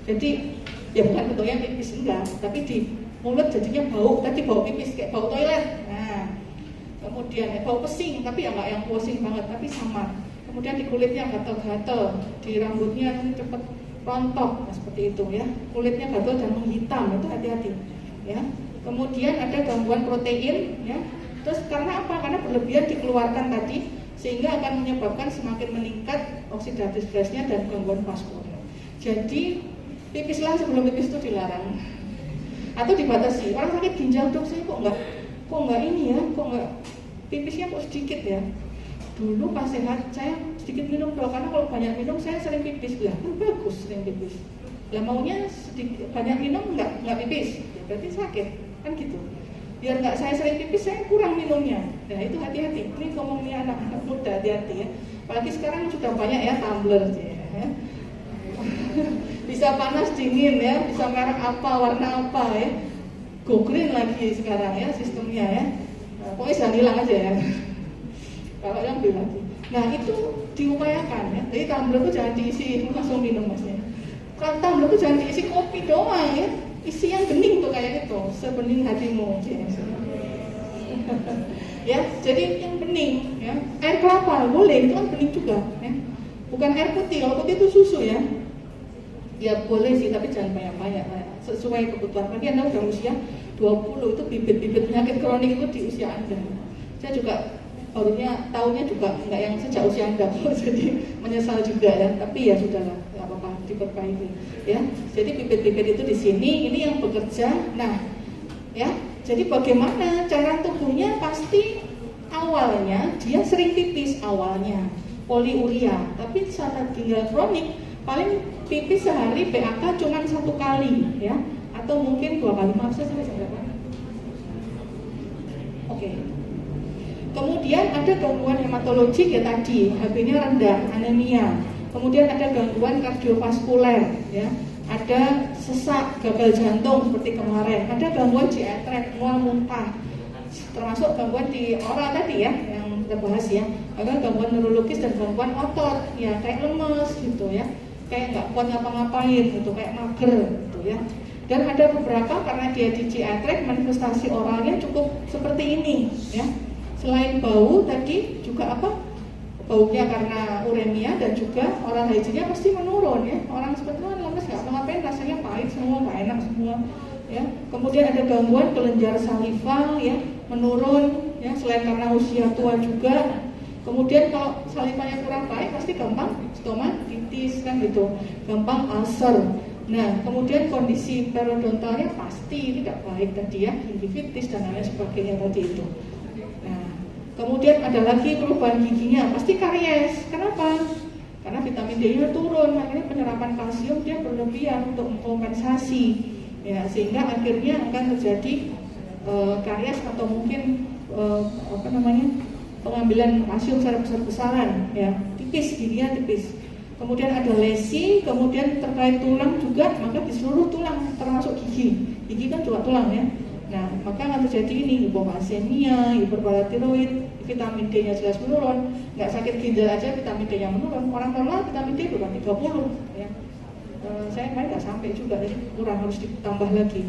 Speaker 1: Jadi ya bukan bentuknya pipis enggak, tapi di mulut jadinya bau, tadi bau pipis kayak bau toilet. Nah, kemudian bau pesing, tapi ya nggak yang pusing banget, tapi samar. Kemudian di kulitnya gatal-gatal, di rambutnya cepet rontok, nah, seperti itu ya. Kulitnya gatal dan menghitam, itu hati-hati ya. Kemudian ada gangguan protein ya. Terus karena apa? Karena berlebihan dikeluarkan tadi, sehingga akan menyebabkan semakin meningkat oksidatif stresnya dan gangguan vaskuler. Jadi pipislah sebelum pipis itu dilarang atau dibatasi. Orang sakit ginjal, dok saya kok nggak ini ya, kok nggak pipisnya kok sedikit ya. Dulu pas sehat saya sedikit minum dok, karena kalau banyak minum saya sering pipis. Lah bagus sering pipis. Lah maunya sedikit, banyak minum nggak pipis, ya, berarti sakit kan gitu. Biar nggak saya sering pipis, saya kurang minumnya. Nah itu hati-hati. Ini ngomongnya anak-anak muda, hati-hati ya. Apalagi sekarang sudah banyak ya tumbler ya. Bisa panas dingin ya, bisa merek apa, warna apa ya. Go green lagi sekarang ya sistemnya ya. Nah, pokoknya jangan hilang aja ya. Kalau yang beli lagi. Nah itu diupayakan ya. Jadi tumbler itu jangan diisi langsung minum masnya. Kalau tumbler itu jangan diisi kopi doang ya. Isi yang bening tuh kayak itu, sebening hatimu ya. Jadi yang bening ya. Air kelapa boleh, itu kan bening juga ya. Bukan air putih, kalau putih itu susu ya. Ya boleh sih, tapi jangan banyak-banyak sesuai kebutuhan. Bagi Anda udah usia 20, itu bibit-bibit penyakit kronik itu di usia Anda. Saya juga barunya tahunya juga nggak yang sejak usia Anda, jadi menyesal juga ya. Tapi ya sudahlah, nggak apa-apa, diperbaiki ya. Jadi bibit-bibit itu di sini, ini yang bekerja. Nah, ya. Jadi bagaimana cara tubuhnya? Pasti awalnya dia sering pipis awalnya, poliuria. Tapi saat ginjal kronik paling pipis sehari PAK cuma 1 kali ya, atau mungkin 2 kali. Maaf saya sampai berapa? Oke. Kemudian ada gangguan hematologik ya tadi, HB-nya rendah, anemia. Kemudian ada gangguan kardiovaskuler ya, ada sesak, gagal jantung seperti kemarin, ada gangguan GI tract, mual muntah, termasuk gangguan di oral tadi ya yang kita bahas ya, ada gangguan neurologis dan gangguan otot ya, kayak lemes gitu ya, kayak nggak kuat ngapa-ngapain gitu, kayak mager gitu ya. Dan ada beberapa karena dia di GI tract, manifestasi oralnya cukup seperti ini ya. Selain bau tadi juga apa? Baunya karena uremia, dan juga oral hygiene-nya pasti menurun ya. Orang seperti itu lemes nggak ngapain, rasanya pahit semua, nggak enak semua ya. Kemudian ada gangguan kelenjar saliva ya, menurun ya, selain karena usia tua juga. Kemudian kalau salivanya kurang baik pasti gampang stomatitis kan gitu, gampang ulcer. Nah, kemudian kondisi periodontalnya pasti tidak baik tadi ya, gingivitis dan lain sebagainya tadi itu. Nah, kemudian ada lagi perubahan giginya, pasti karies. Kenapa? Karena vitamin D-nya turun, makanya penyerapan kalsium dia berlebihan untuk mengkompensasi. Ya, sehingga akhirnya akan terjadi karies atau mungkin pengambilan kalsium secara besar-besaran ya, tipis, giginya tipis. Kemudian ada lesi, kemudian terkait tulang juga, maka di seluruh tulang termasuk gigi. Gigi kan juga tulang ya. Nah, maka akan terjadi ini hipokalsemia, hiperparatiroid, vitamin D-nya jelas menurun. Nggak sakit ginjal aja vitamin D-nya menurun. Orang normal vitamin D bukan 30 ya. Saya kemarin nggak sampai juga, jadi kurang, harus ditambah lagi.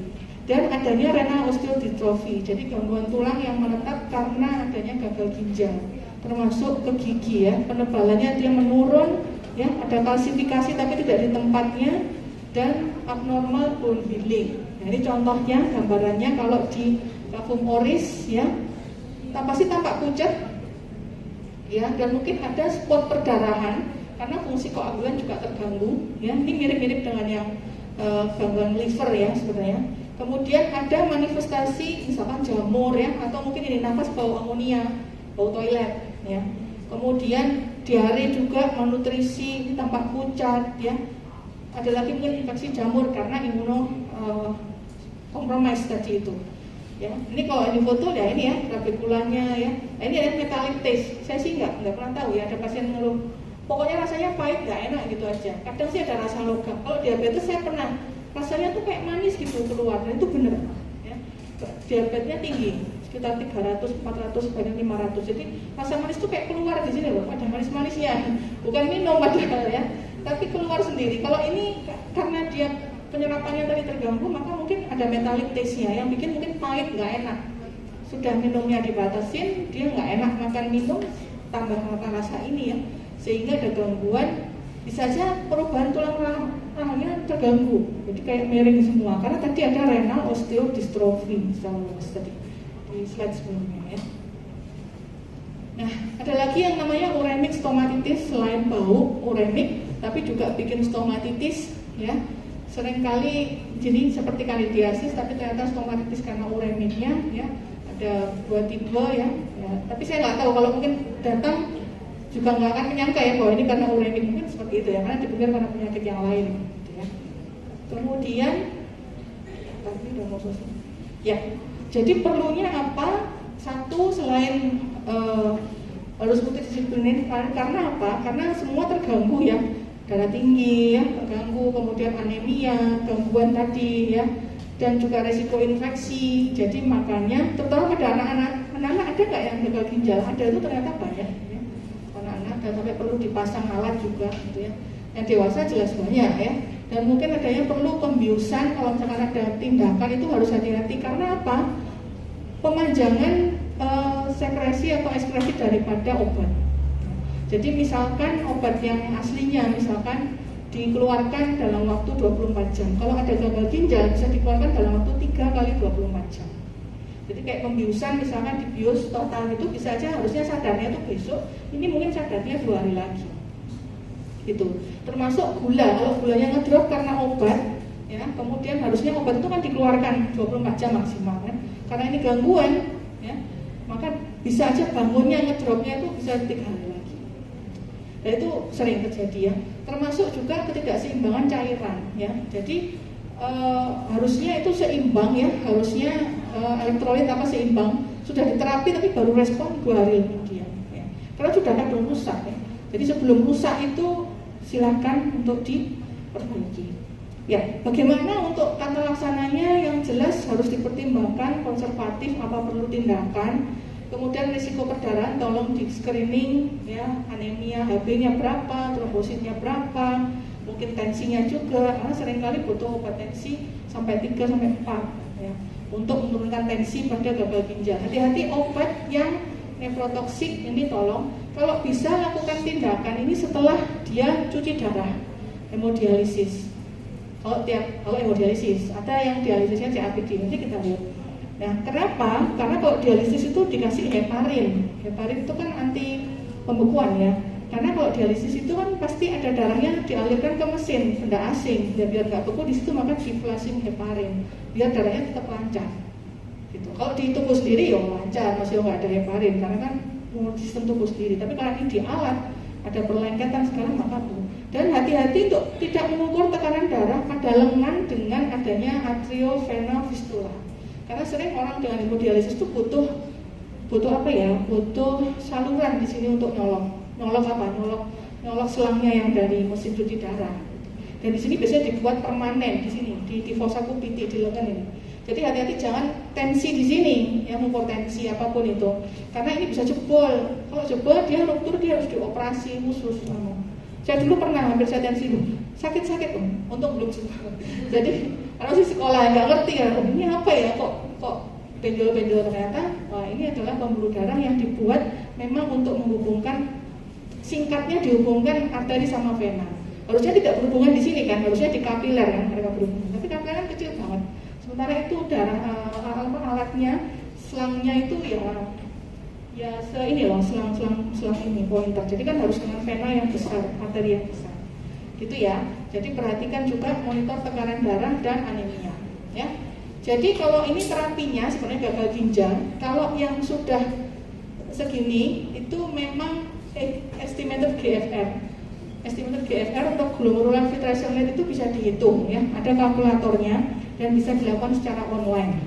Speaker 1: Dan adanya renal osteodystrophy, jadi gangguan tulang yang menetap karena adanya gagal ginjal, termasuk ke gigi ya. Penebalannya dia menurun ya, ada kalsifikasi tapi tidak di tempatnya, dan abnormal bone healing. Nah, ini contohnya gambarannya kalau di cavum oris ya, pasti tampak pucat ya, dan mungkin ada spot perdarahan karena fungsi koagulan juga terganggu ya. Ini mirip-mirip dengan yang gangguan liver ya sebenarnya. Kemudian ada manifestasi misalkan jamur ya, atau mungkin ini nafas bau amonia, bau toilet ya. Kemudian diare juga, malnutrisi, ini tampak pucat ya. Ada lagi mungkin infeksi jamur karena kompromis tadi itu. Ya, ini kalau ini foto ya, ini ya trabekulanya ya. Nah, ini ada metallic taste. Saya sih nggak pernah tahu ya, ada pasien ngeluh pokoknya rasanya pahit, nggak enak gitu aja. Kadang sih ada rasa logam. Kalau diabetes saya pernah, rasanya tuh kayak manis gitu keluar, dan itu bener ya. Diabetesnya tinggi, sekitar 300, 400, bahkan 500. Jadi rasa manis tuh kayak keluar di sini loh, ada manis-manisnya. Bukan minum padahal ya, tapi keluar sendiri. Kalau ini karena dia penyerapannya tadi terganggu, maka mungkin ada metallic taste-nya yang bikin mungkin pahit, nggak enak. Sudah minumnya dibatasin, dia nggak enak makan minum, tambah makan rasa ini ya, sehingga ada gangguan. Bisa saja perubahan tulang rahangnya terganggu, jadi kayak miring semua. Karena tadi ada renal osteodystrophy, tadi di slide sebelumnya ya. Nah, ada lagi yang namanya uremic stomatitis. Selain bau, uremic, tapi juga bikin stomatitis ya. Seringkali jadi seperti kandidiasis, tapi ternyata stomatitis karena uremiknya ya. Ada 2 tipe ya. Tapi saya nggak tahu, kalau mungkin datang juga nggak akan menyangka ya bahwa ini karena uremik, mungkin seperti itu ya, karena dipikir karena penyakit yang lain gitu ya. Kemudian tadi udah mau selesai ya, jadi perlunya apa? Satu, selain harus multidisipliner, karena apa? Karena semua terganggu ya, darah tinggi ya terganggu, kemudian anemia, gangguan tadi ya, dan juga resiko infeksi. Jadi makanya terutama pada anak-anak ada nggak yang gagal ginjal? Ada, itu ternyata banyak ya. Anak-anak dan sampai perlu dipasang alat juga gitu ya. Yang dewasa jelas banyak ya. Dan mungkin ada yang perlu pembiusan. Kalau misalkan ada tindakan itu harus hati-hati. Karena apa? Pemanjangan sekresi atau ekskresi daripada obat. Jadi misalkan obat yang aslinya misalkan dikeluarkan dalam waktu 24 jam. Kalau ada gagal ginjal bisa dikeluarkan dalam waktu 3 kali 24 jam. Jadi kayak pembiusan misalkan dibius total itu bisa aja harusnya sadarnya itu besok, ini mungkin sadarnya 2 hari lagi. Gitu. Termasuk gula, kalau gulanya ngedrop karena obat ya, kemudian harusnya obat itu kan dikeluarkan 24 jam maksimal kan. Karena ini gangguan ya, maka bisa aja bangunnya ngedropnya itu bisa 3 hari lagi. Dan itu sering terjadi ya. Termasuk juga ketidakseimbangan cairan ya. Jadi harusnya itu seimbang ya, harusnya elektrolit apa seimbang, sudah diterapi tapi baru respon 2 hari kemudian ya. Karena sudah kadang rusak ya. Jadi sebelum rusak itu silakan untuk diperbaiki. Ya, bagaimana untuk tata laksananya? Yang jelas harus dipertimbangkan konservatif, apa perlu tindakan. Kemudian risiko perdarahan tolong di screening ya, anemia, HB-nya berapa, trombositnya berapa, mungkin tensinya juga, karena seringkali butuh obat tensi sampai 3 sampai 4 ya, untuk menurunkan tensi pada gagal ginjal. Hati-hati obat yang nefrotoksik ini tolong kalau bisa lakukan tindakan ini setelah dia cuci darah, hemodialisis. Kalau hemodialisis, ada yang dialisisnya CAPD, nanti kita lihat. Nah, kenapa? Karena kalau dialisis itu dikasih heparin. Heparin itu kan anti pembekuan ya. Karena kalau dialisis itu kan pasti ada darahnya dialirkan ke mesin, benda asing. Dan biar nggak beku di situ maka diflasin heparin, biar darahnya tetap lancar. Gitu. Kalau di tubuh sendiri ya lancar, masih nggak ada heparin karena kan sistem tubuh sendiri. Tapi kalau ini di alat ada perlengketan sekarang maka bu. Dan hati-hati untuk tidak mengukur tekanan darah pada lengan dengan adanya atriovena fistula. Karena sering orang dengan hemodialisis itu butuh apa ya? Butuh saluran di sini untuk nyolok apa? Nyolok selangnya yang dari mesin cuci darah. Dan di sini biasanya dibuat permanen di sini, di fossa kupiti di lengan ini. Jadi hati-hati jangan tensi di sini, ya mengukur tensi apapun itu. Karena ini bisa jebol. Kalau jebol dia ruptur, dia harus dioperasi khusus. Saya dulu pernah hampir saya tensi itu, sakit-sakit untung belum sembuh. Jadi kalau si sekolah nggak ngerti ya, ini apa ya kok benjol-benjol, ternyata wah ini adalah pembuluh darah yang dibuat memang untuk menghubungkan, singkatnya dihubungkan arteri sama vena. Harusnya tidak berhubungan di sini kan, harusnya di kapiler kan mereka berhubungan. Tapi kapiler kan kecil banget. Sementara itu darah alatnya, selangnya itu ya ini loh, selang ini pointer. Jadi kan harus dengan vena yang besar, arteri yang besar. Gitu ya. Jadi perhatikan juga monitor tekanan darah dan anemia ya. Jadi kalau ini terapinya sebenarnya gagal ginjal, kalau yang sudah segini itu memang estimated GFR. Estimated GFR untuk glomerular filtration rate itu bisa dihitung ya. Ada kalkulatornya dan bisa dilakukan secara online.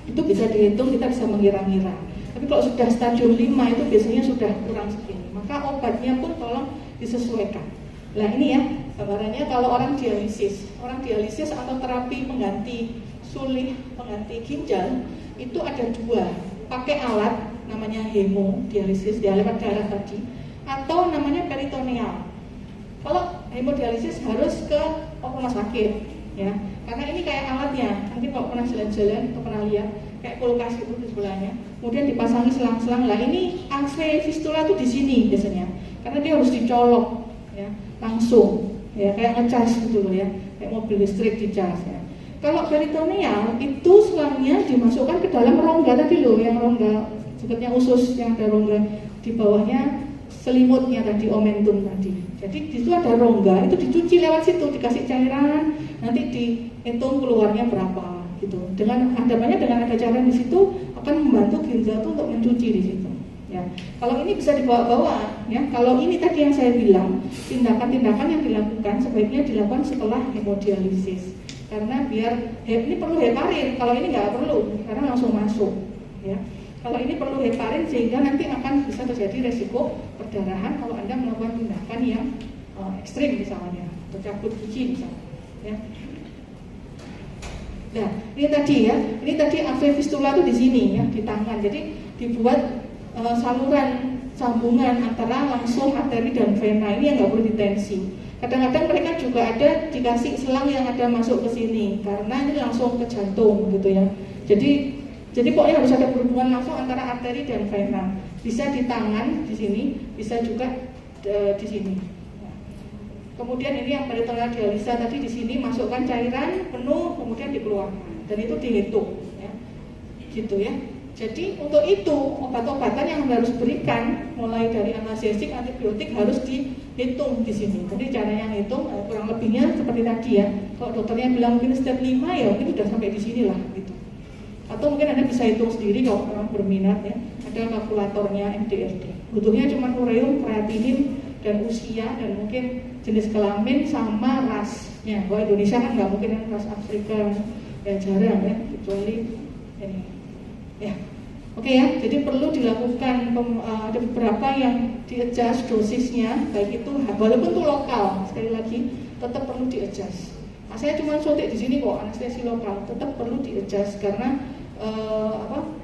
Speaker 1: Itu bisa dihitung, kita bisa mengira-ngira. Tapi kalau sudah stadium 5 itu biasanya sudah kurang segini. Maka obatnya pun tolong disesuaikan. Nah ini ya gambarannya kalau orang dialisis atau terapi pengganti sulih, pengganti ginjal itu ada 2. Pakai alat namanya hemodialisis, dialirkan darah tadi, atau namanya peritoneal. Kalau hemodialisis harus ke rumah sakit, ya. Karena ini kayak alatnya, mungkin kalau pernah jalan-jalan atau pernah lihat kayak kulkas itu di sebelahnya, kemudian dipasangi selang-selang. Lah ini AV fistula itu di sini biasanya, karena dia harus dicolok, ya, langsung, ya, kayak ngecas gitu loh, ya, kayak mobil listrik dicas, ya. Kalau peritoneal itu selangnya dimasukkan ke dalam rongga tadi loh, yang rongga dekatnya usus, yang ada rongga di bawahnya selimutnya tadi, omentum tadi. Jadi di situ ada rongga, itu dicuci lewat situ, dikasih cairan, nanti dihitung keluarnya berapa gitu. Dengan ada cairan di situ akan membantu ginjal itu untuk mencuci di situ. Ya. Kalau ini bisa dibawa-bawa, ya. Kalau ini tadi yang saya bilang, tindakan-tindakan yang dilakukan sebaiknya dilakukan setelah hemodialisis. Karena biar ini perlu heparin, kalau ini nggak perlu karena langsung masuk, ya. Kalau ini perlu heparin sehingga nanti akan bisa terjadi resiko perdarahan kalau Anda melakukan tindakan yang ekstrim misalnya, atau cabut gigi misalnya, ya. Nah, ini tadi AV fistula itu di sini, ya, di tangan. Jadi dibuat saluran sambungan antara langsung arteri dan vena. Ini yang nggak perlu ditensi. Kadang-kadang mereka juga ada dikasih selang yang ada masuk ke sini karena ini langsung ke jantung gitu, ya. Jadi pokoknya harus ada berhubungan langsung antara arteri dan vena. Bisa di tangan di sini, bisa juga di sini. Kemudian ini yang peritoneal dialisa tadi di sini masukkan cairan penuh, kemudian dikeluarkan dan itu dihitung, ya. Gitu, ya. Jadi untuk itu obat-obatan yang harus berikan mulai dari analgesik, antibiotik harus dihitung di sini. Jadi caranya hitung kurang lebihnya seperti tadi, ya. Kalau dokternya bilang mungkin step 5, ya mungkin sudah sampai di sini lah gitu. Atau mungkin Anda bisa hitung sendiri kalau orang berminat, ya. Ada kalkulatornya MDRD. Butuhnya cuma ureum, kreatinin, dan usia, dan mungkin jenis kelamin sama rasnya. Kalau Indonesia kan nggak mungkin yang ras Afrika, ya jarang, ya, kecuali ini. Ya, oke, ya. Jadi perlu dilakukan ada beberapa yang di-adjust dosisnya, baik itu walaupun itu lokal, sekali lagi tetap perlu di-adjust. Nah, saya cuma suntik di sini kok anestesi lokal, tetap perlu di-adjust karena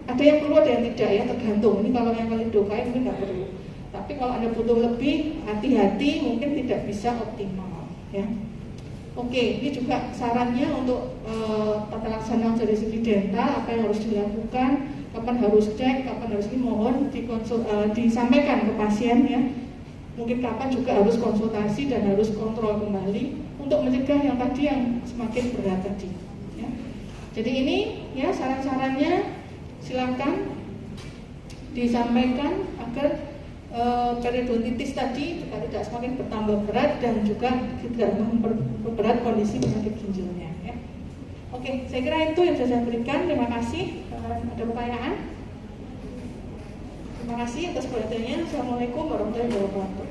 Speaker 1: ada yang perlu, ada yang tidak, ya, tergantung. Ini kalau yang lidocaine mungkin nggak perlu, tapi kalau Anda butuh lebih, hati-hati, mungkin tidak bisa optimal, ya. Oke, ini juga sarannya untuk tata laksana dari segi dental, apa yang harus dilakukan, kapan harus cek, kapan harus mohon disampaikan ke pasien, ya. Mungkin kapan juga harus konsultasi dan harus kontrol kembali untuk mencegah yang tadi yang semakin berat tadi, ya. Jadi ini, ya, saran-sarannya silakan disampaikan agar periodontitis tadi juga tidak semakin bertambah berat dan juga tidak memperberat kondisi penyakit ginjalnya, ya. Oke, saya kira itu yang bisa saya berikan. Terima kasih. Ada pertanyaan? Terima kasih atas perhatiannya. Assalamualaikum warahmatullahi wabarakatuh.